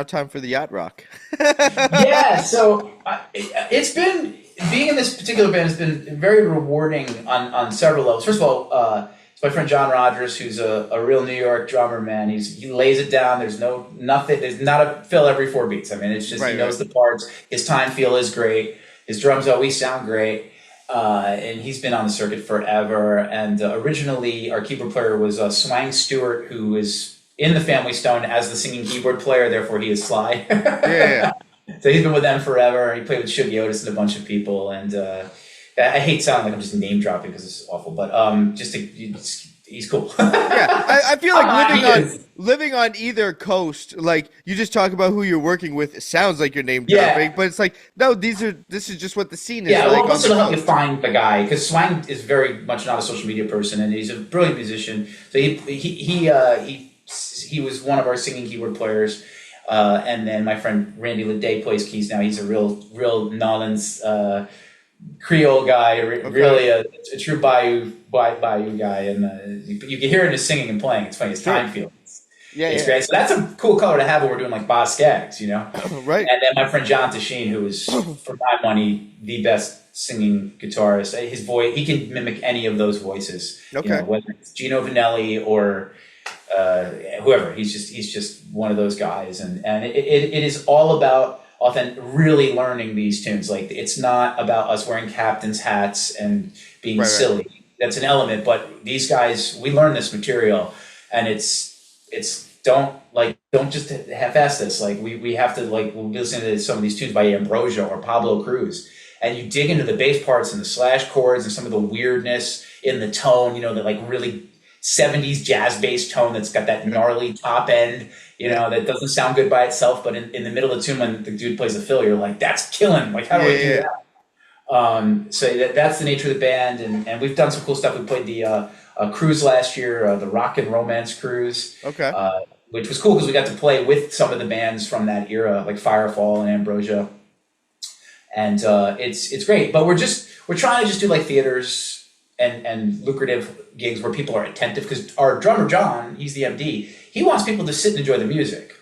time for the Yacht Rock. Yeah, so it's been being in this particular band has been very rewarding on several levels. First of all, it's my friend John Rogers, who's a real New York drummer, man. He lays it down. There's nothing. There's not a fill every 4 beats. I mean, it's just he knows the parts. His time feel is great. His drums always sound great. And he's been on the circuit forever. And originally, our keyboard player was Swang Stewart, who is in the Family Stone as the singing keyboard player. Therefore, he is Sly. Yeah. So he's been with them forever. He played with Shuggy Otis and a bunch of people. And I hate sounding like I'm just name dropping because it's awful. But he's cool. Yeah, I feel like living on either coast, like you just talk about who you're working with, it sounds like you're name dropping, but it's like, no, this is just what the scene is. Yeah, like. Well, also to help you find the guy, because Swang is very much not a social media person, and he's a brilliant musician. So he was one of our singing keyboard players, and then my friend Randy Leday plays keys now. He's a real Nolans Creole guy, really a true Bayou guy, and you can hear it in his singing and playing. It's funny, his time feels. Yeah, it's great. So that's a cool color to have when we're doing like Boz Skaggs, Right. And then my friend John Tasheen, who is, for my money, the best singing guitarist. His voice, he can mimic any of those voices. Okay. Whether it's Gino Vanelli or whoever, he's just one of those guys, and it is all about really learning these tunes. Like, it's not about us wearing captain's hats and being silly. Right. That's an element, but these guys, we learn this material, and it's don't just half-ass this. Like, we have to, like, we'll listen to some of these tunes by Ambrosia or Pablo Cruz, and you dig into the bass parts and the slash chords and some of the weirdness in the tone, that like really 70s jazz bass tone that's got that gnarly top end, that doesn't sound good by itself, but in the middle of the tune when the dude plays the fill, you're like, that's killing. Like, how do I do that? So that's the nature of the band, and we've done some cool stuff. We played the cruise last year, the Rock and Romance cruise, which was cool because we got to play with some of the bands from that era, like Firefall and Ambrosia, and it's great. But we're trying to just do like theaters and lucrative gigs where people are attentive, because our drummer John, he's the MD, he wants people to sit and enjoy the music.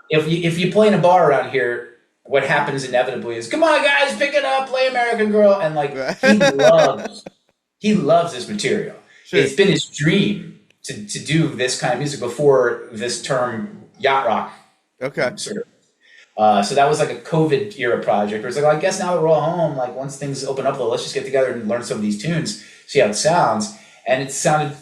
If you play in a bar around here, what happens inevitably is, come on guys, pick it up, play American Girl, and like he loves this material. Sure. It's been his dream to do this kind of music before this term yacht rock. Okay. Sort of. So that was like a COVID era project where it's like, well, I guess now that we're all home, like once things open up a little, let's just get together and learn some of these tunes, see how it sounds. And it sounded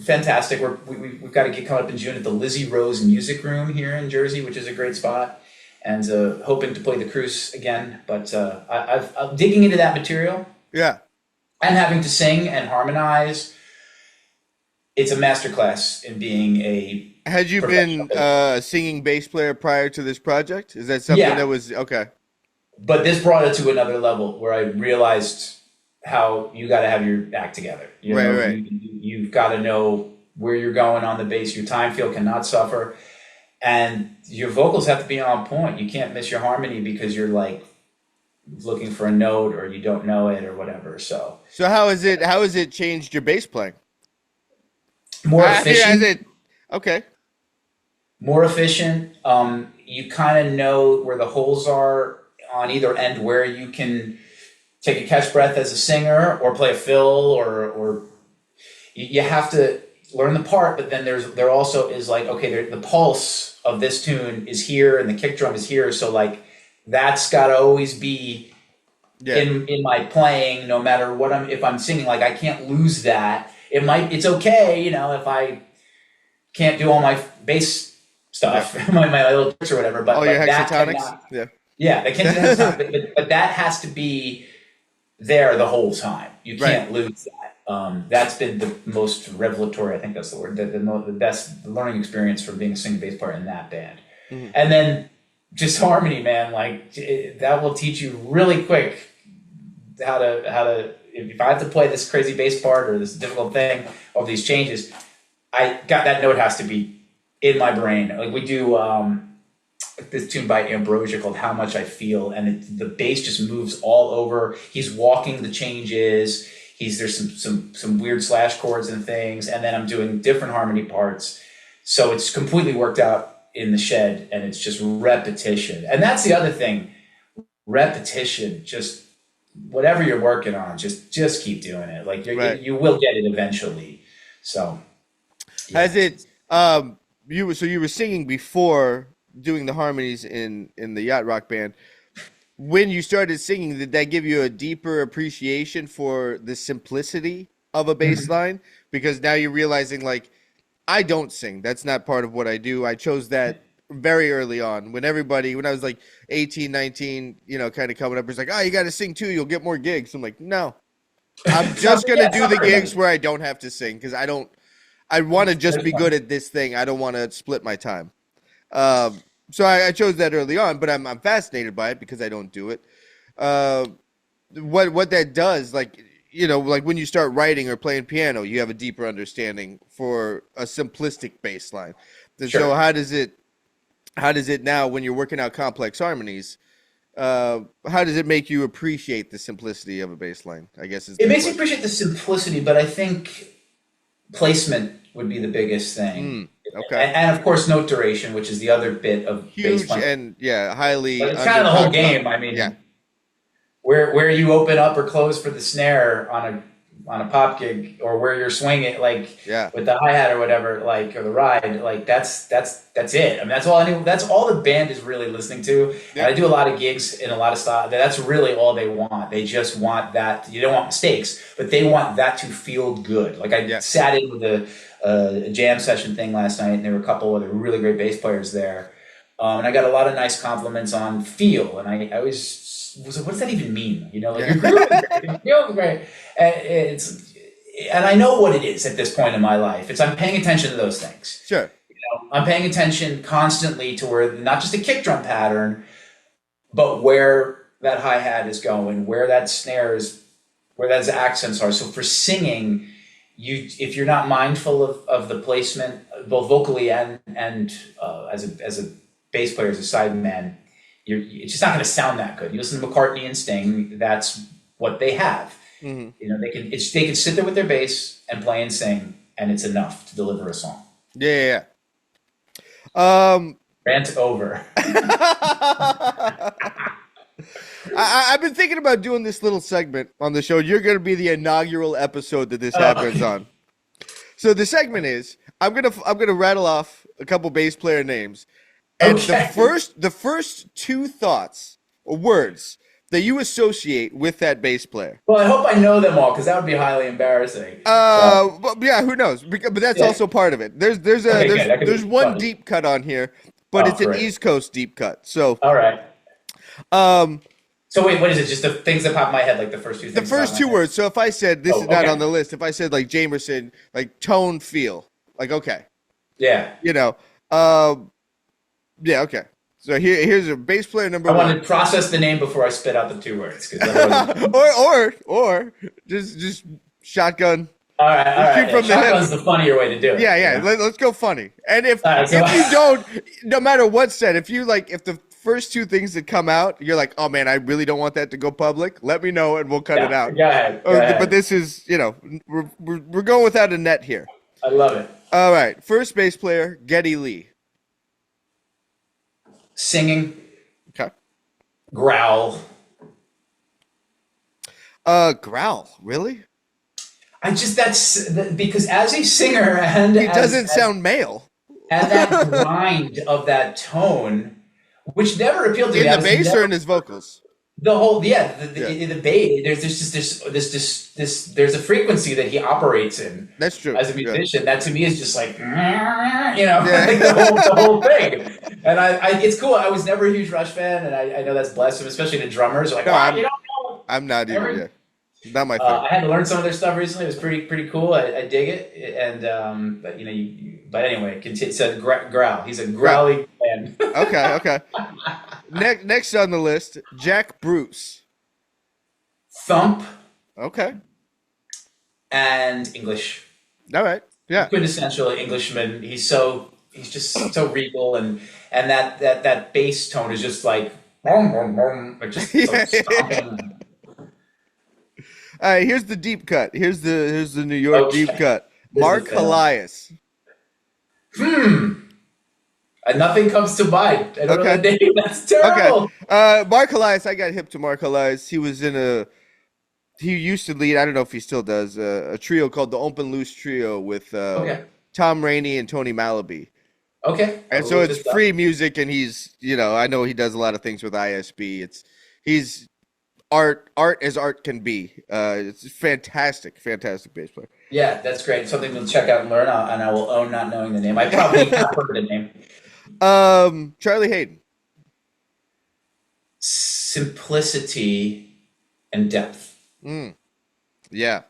fantastic. We've got to get coming up in June at the Lizzie Rose Music Room here in Jersey, which is a great spot. And hoping to play the Cruise again. But I'm digging into that material. Yeah. And having to sing and harmonize. It's a masterclass in being a. Had you been singing bass player prior to this project? Is that something that was okay? But this brought it to another level where I realized how you got to have your act together. Right. You've got to know where you're going on the bass. Your time feel cannot suffer, and your vocals have to be on point. You can't miss your harmony because you're like looking for a note or you don't know it or whatever. So how has it changed your bass playing? More efficient. Okay. More efficient. You kind of know where the holes are on either end, where you can take a catch breath as a singer or play a fill, or you have to learn the part. But then there also is like, okay, the pulse of this tune is here and the kick drum is here, so like that's got to always be in my playing, no matter what if I'm singing. Like I can't lose that. It's okay, if I can't do all my bass stuff, my little tricks or whatever. But your that hexatonics, they can't do that. But that has to be there the whole time. You can't lose that. That's been the most revelatory. I think that's the word. The best learning experience from being a singing bass player in that band. Mm-hmm. And then just harmony, man. Like that will teach you really quick how to. If I have to play this crazy bass part or this difficult thing or these changes, that note has to be in my brain. Like we do this tune by Ambrosia called How Much I Feel, and the bass just moves all over. He's walking the changes. There's some weird slash chords and things, and then I'm doing different harmony parts. So it's completely worked out in the shed, and it's just repetition. And that's the other thing, repetition. Just whatever you're working on, just keep doing it. Like you will get it eventually. So has it? You were singing before doing the harmonies in the Yacht Rock band. When you started singing, did that give you a deeper appreciation for the simplicity of a bass line? Because now you're realizing, like, I don't sing. That's not part of what I do. I chose that very early on when I was like 18, 19, kind of coming up, it's like, oh, you got to sing too. You'll get more gigs. I'm like, no, I'm just going to do the gigs where I don't have to sing. Cause I want to just be good at this thing. I don't want to split my time. So I chose that early on, but I'm fascinated by it because I don't do it. What that does, like when you start writing or playing piano, you have a deeper understanding for a simplistic bass line. And so how does it now, when you're working out complex harmonies, how does it make you appreciate the simplicity of a bass line? I guess it makes me appreciate the simplicity, but I think placement would be the biggest thing. Okay. And of course, note duration, which is the other bit of huge bass playing. and highly. But it's kind of the whole game. I mean, where you open up or close for the snare on a pop gig, or where you're swinging with the hi-hat or whatever, like, or the ride, like that's it. I mean, that's all the band is really listening to. And I do a lot of gigs in a lot of style. That's really all they want. They just want that. You don't want mistakes, but they want that to feel good. Like I sat in with a jam session thing last night, and there were a couple other really great bass players there. And I got a lot of nice compliments on feel. And I always was like, what does that even mean? You're feeling great. And I know what it is at this point in my life. I'm paying attention to those things. Sure. I'm paying attention constantly to where not just a kick drum pattern, but where that hi-hat is going, where that snare is, where those accents are. So for singing, if you're not mindful of the placement, both vocally and as a bass player, as a sideman, it's just not going to sound that good. You listen to McCartney and Sting; that's what they have. Mm-hmm. They can sit there with their bass and play and sing, and it's enough to deliver a song. Yeah. Rant over. I've been thinking about doing this little segment on the show. You're going to be the inaugural episode that this happens on. So the segment is I'm gonna rattle off a couple bass player names, and the first two thoughts or words that you associate with that bass player. Well, I hope I know them all because that would be highly embarrassing. But yeah, who knows? But that's also part of it. There's one funny. deep cut on here, but it's an East Coast deep cut. So all right. So wait, what is it? Just the things that pop in my head, like the first two things. The first two words. So if I said this is not on the list, if I said like Jamerson, like tone, feel, like okay. Yeah. You know. Yeah. Okay. So here's a bass player number one. I want to process the name before I spit out the two words. or just shotgun. All right. Shoot from the hip. Shotgun's the funnier way to do it. Yeah. Let's go funny. And if you don't, no matter what set, if the first two things that come out, you're like, oh man, I really don't want that to go public. Let me know and we'll cut it out. Go ahead. But this is, we're going without a net here. I love it. All right, first bass player, Geddy Lee. Singing. Okay. Growl. Growl, really? That's because as a singer and he doesn't sound male. And that grind of that tone, which never appealed to me. In the bass or in his vocals? The whole the bass. There's a frequency that he operates in. That's true. As a musician, that to me is just like like the whole thing. And it's cool. I was never a huge Rush fan, and I know that's blessed him, especially the drummers. Like, you don't know. I'm not either. Yeah. Not my thing. I had to learn some of their stuff recently. It was pretty cool. I dig it. And but anyway, continue. So growl. He's a growly man. Okay. Next on the list, Jack Bruce. Thump. Okay. And English. All right. Yeah. Quintessential Englishman. He's just so regal, and that bass tone is just like just stomping. All right, here's the deep cut. Here's the New York deep cut. Mark Elias. Nothing comes to mind. I don't know the name. That's terrible. Okay. Mark Elias. I got hip to Mark Elias. He used to lead. I don't know if he still does. A trio called the Open Loose Trio with Tom Rainey and Tony Malaby. Okay. And so it's free music, and he's I know he does a lot of things with ISB. He's art as art can be. It's fantastic bass player. Yeah, that's great. Something to check out and learn, and I will own not knowing the name. I probably have heard the name. Charlie Hayden. Simplicity and depth. Yeah,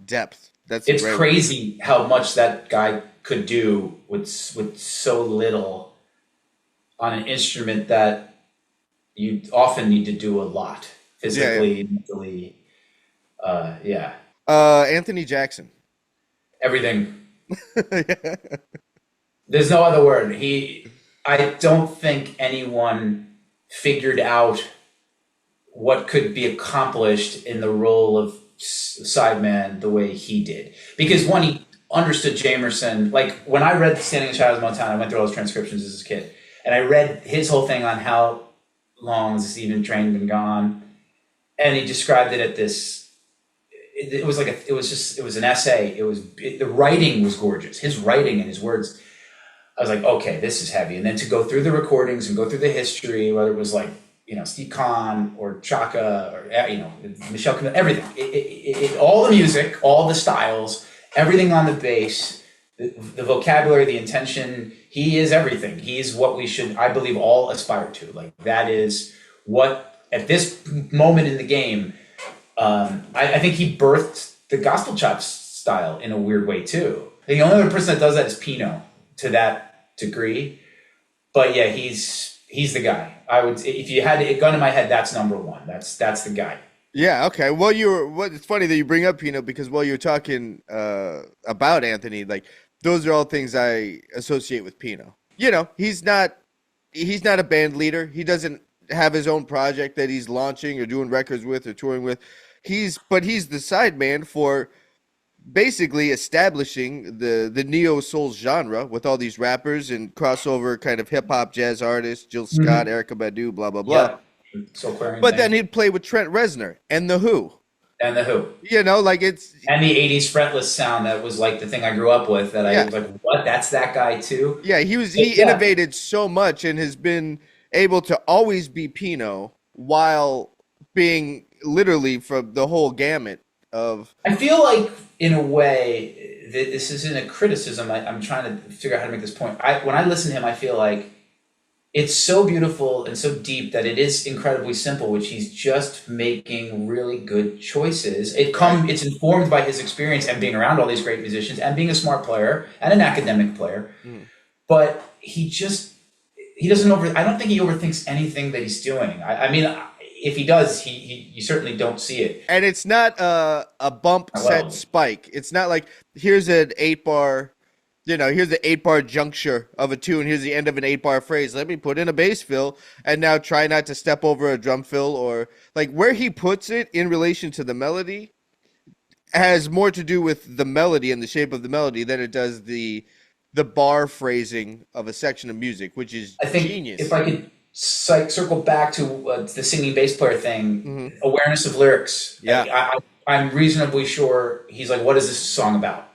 depth. It's crazy how much that guy could do with so little on an instrument that you often need to do a lot physically, mentally. Anthony Jackson. Everything. There's no other word. I don't think anyone figured out what could be accomplished in the role of sideman the way he did. Because one, he understood Jamerson. Like when I read Standing in the Shadows of Motown, I went through all those transcriptions as a kid, and I read his whole thing on how long has this evening train been gone, and he described it at this. It was an essay. The writing was gorgeous. His writing and his words. I was like, okay, this is heavy. And then to go through the recordings and go through the history, whether it was like, Steve Kahn or Chaka or, Michelle Camille, everything. All the music, all the styles, everything on the bass, the vocabulary, the intention, he is everything. He is what we should, I believe, all aspire to. Like that is what, at this moment in the game, I think he birthed the gospel chops style in a weird way too. The only other person that does that is Pino to that degree, but yeah, he's the guy. I would, if you had a gun in my head, that's number one. That's the guy. Yeah. Okay. Well, it's funny that you bring up Pino because while you're talking about Anthony, like those are all things I associate with Pino. He's not a band leader. He doesn't have his own project that he's launching or doing records with or touring with. He's the sideman for basically establishing the neo soul genre with all these rappers and crossover kind of hip hop jazz artists, Jill Scott, Erykah Badu, blah blah blah. Yeah. But then he'd play with Trent Reznor and The Who. And the Who. You know, like it's And the 80s fretless sound that was like the thing I grew up with that I was like, what? That's that guy too? yeah, he innovated so much and has been able to always be Pino while being literally from the whole gamut of I feel like, in a way, this isn't a criticism. I'm trying to figure out how to make this point. When I listen to him, I feel like it's so beautiful and so deep that it is incredibly simple, which he's just making really good choices. It's informed by his experience and being around all these great musicians and being a smart player and an academic player. But he doesn't I don't think he overthinks anything that he's doing. I mean, if he does, you certainly don't see it. and it's not a bump set spike. It's not like here's an 8-bar, here's the 8-bar juncture of a tune. Here's the end of an 8-bar phrase. Let me put in a bass fill and now try not to step over a drum fill, or like where he puts it in relation to the melody has more to do with the melody and the shape of the melody than it does the bar phrasing of a section of music, which is genius. If I could circle back to the singing bass player thing, awareness of lyrics. Yeah. I'm reasonably sure he's like, what is this song about?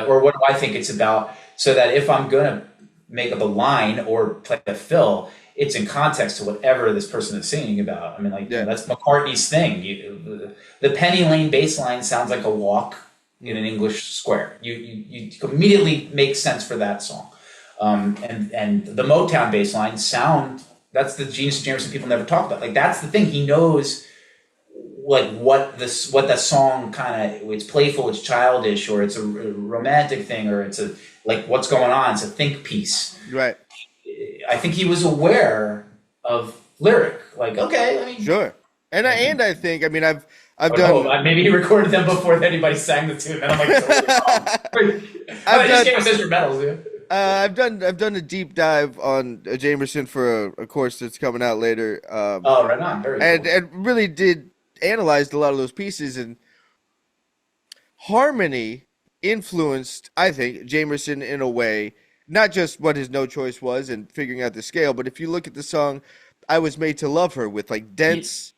Or what do I think it's about? So that if I'm going to make up a line or play a fill, it's in context to whatever this person is singing about. I mean, that's McCartney's thing. The Penny Lane bass line sounds like a walk in an English square. You immediately make sense for that song. And the Motown bass line that's the genius of Jamerson people never talk about. Like, that's the thing. He knows like what that song it's playful, it's childish, or it's a romantic thing, or it's like what's going on. It's a think piece. Right. I think he was aware of lyric. Like, okay, I mean, sure. And I think, I mean, I've done. Maybe he recorded them before anybody sang the tune. And I'm like, I just gave us instrumentals. Yeah. I've done a deep dive on Jamerson for a course that's coming out later. Right on. Very cool. And really did analyze a lot of those pieces, and harmony influenced, I think, Jamerson in a way, not just what his No Choice was and figuring out the scale, but if you look at the song I Was Made to Love Her with like dense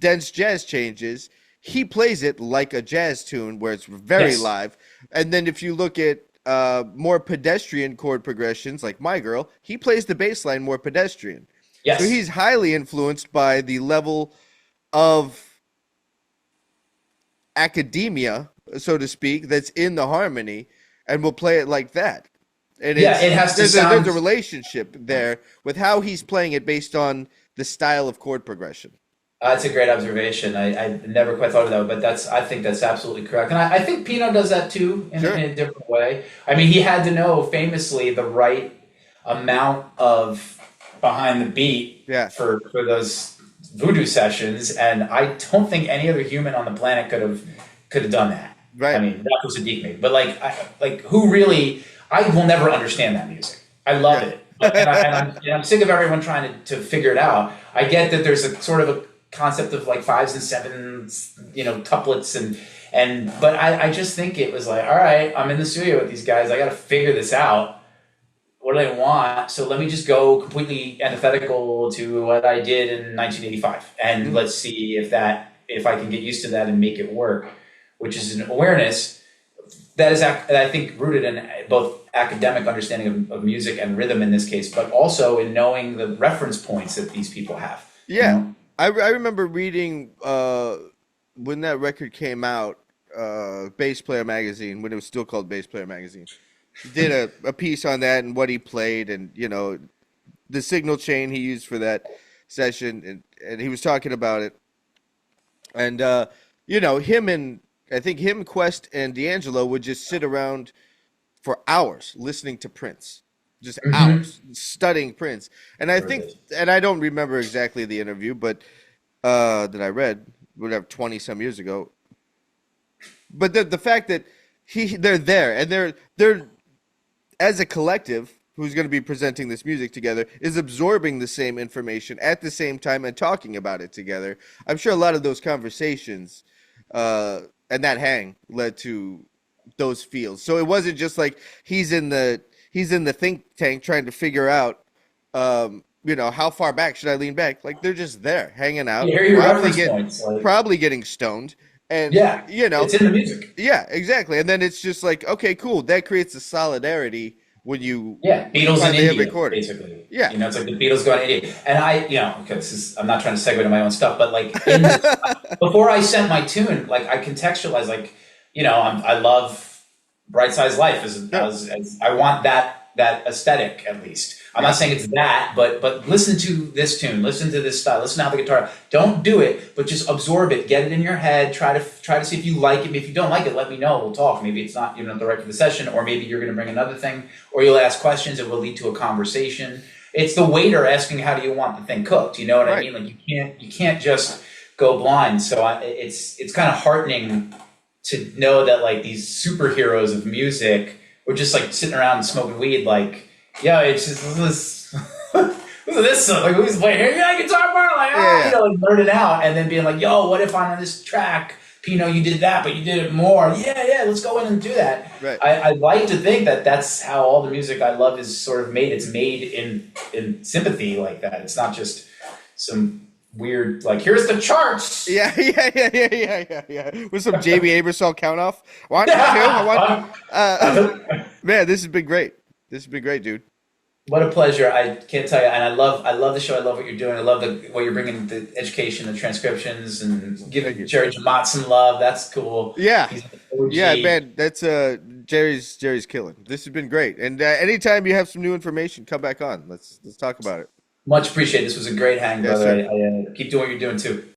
jazz changes, he plays it like a jazz tune where it's very live. And then if you look at more pedestrian chord progressions like My Girl, he plays the bass line more pedestrian. Yes. So he's highly influenced by the level of academia, so to speak, that's in the harmony, and will play it like that. And it has to sound. There's a relationship there with how he's playing it based on the style of chord progression. That's a great observation. I never quite thought of that, but I think that's absolutely correct. And I think Pino does that too in a different way. I mean, he had to know famously the right amount of behind the beat for those Voodoo sessions, and I don't think any other human on the planet could have done that. Right. I mean, that was a deep mate. But who really? I will never understand that music. I love it, and I'm sick of everyone trying to figure it out. I get that there's a sort of a concept of like 5s and 7s, couplets but I just think it was like, all right, I'm in the studio with these guys. I got to figure this out. What do they want? So let me just go completely antithetical to what I did in 1985, and let's see if I can get used to that and make it work. Which is an awareness that is, I think, rooted in both academic understanding of music and rhythm in this case, but also in knowing the reference points that these people have. Yeah. I remember reading when that record came out, Bass Player Magazine, when it was still called Bass Player Magazine, did a piece on that and what he played and, the signal chain he used for that session. And he was talking about it. And, him, Quest, and D'Angelo would just sit around for hours listening to Prince. Just hours studying Prince. And I think, and I don't remember exactly the interview, but that I read, whatever, 20 some years ago. But the fact that they're there and they're as a collective who's going to be presenting this music together is absorbing the same information at the same time and talking about it together. I'm sure a lot of those conversations and that hang led to those feels. So it wasn't just like he's in the think tank trying to figure out, how far back should I lean back? Like they're just there hanging out, probably getting stoned, And Yeah, you know, it's in the music. yeah, exactly. And then it's just like, okay, cool. That creates a solidarity when you Yeah, Beatles in finally have India, recorded. basically. Yeah. You know, it's like the Beatles going to India. And okay, I'm not trying to segue to my own stuff, but like before I sent my tune, like I contextualized, like, I love Bright Size Life as I want that aesthetic, at least. I'm not saying it's that, but listen to this tune, listen to this style, listen to how the guitar. Don't do it, but just absorb it, get it in your head. Try to see if you like it. If you don't like it, let me know. We'll talk. Maybe it's not the right for the session, or maybe you're going to bring another thing, or you'll ask questions. It will lead to a conversation. It's the waiter asking, "How do you want the thing cooked?" You know what I mean? Like you can't just go blind. So it's kind of heartening to know that like these superheroes of music were just like sitting around smoking weed, like. Yeah, it's just listen to this song. Like, who's playing here? Yeah, guitar part. Like, like learning out, and then being like, "Yo, what if on this track, Pino, you did that, but you did it more? Yeah, let's go in and do that." Right. I like to think that that's how all the music I love is sort of made. It's made in sympathy like that. It's not just some weird like here's the charts. Yeah. With some J.B. Abersol count off. 1, 2, 1. Man, this has been great. This has been great, dude. What a pleasure. I can't tell you. And I love the show. I love what you're doing. I love what you're bringing, the education, the transcriptions, and giving Jerry Jamot some love. That's cool. Yeah. Yeah, man. That's Jerry's killing. This has been great. And anytime you have some new information, come back on. Let's talk about it. Much appreciated. This was a great hang, brother. I keep doing what you're doing too.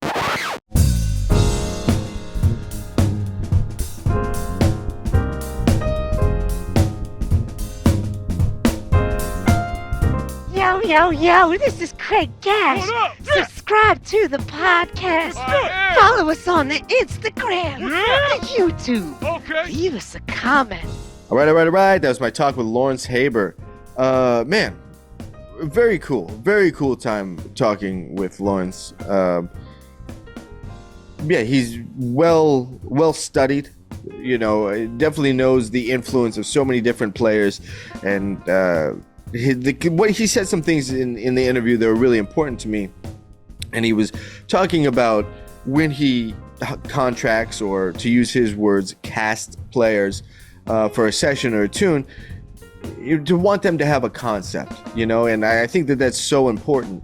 Yo, this is Craig Gash. Subscribe to the podcast. Follow us on the Instagram, the YouTube. Okay. Leave us a comment. All right. That was my talk with Lawrence Haber. Man, very cool time talking with Lawrence. He's well studied. Definitely knows the influence of so many different players, and he said some things in the interview that were really important to me, and he was talking about when he contracts, or to use his words, cast players for a session or a tune, to want them to have a concept, and I think that that's so important,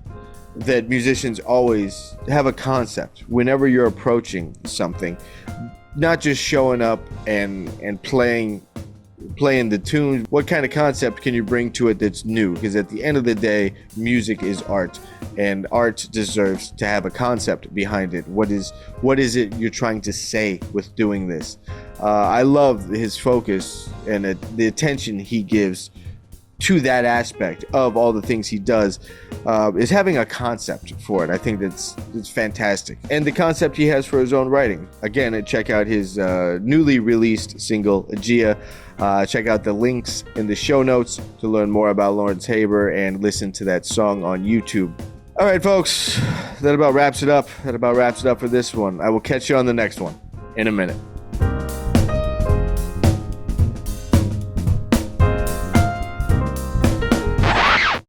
that musicians always have a concept whenever you're approaching something, not just showing up and playing the tunes. What kind of concept can you bring to it that's new? Because at the end of the day, music is art, and art deserves to have a concept behind it. What is it you're trying to say with doing this? I love his focus and the attention he gives to that aspect of all the things he does, is having a concept for it. I think it's fantastic. And the concept he has for his own writing. Again, check out his newly released single, Agia. Check out the links in the show notes to learn more about Lawrence Haber and listen to that song on YouTube. All right, folks, that about wraps it up. That about wraps it up for this one. I will catch you on the next one in a minute.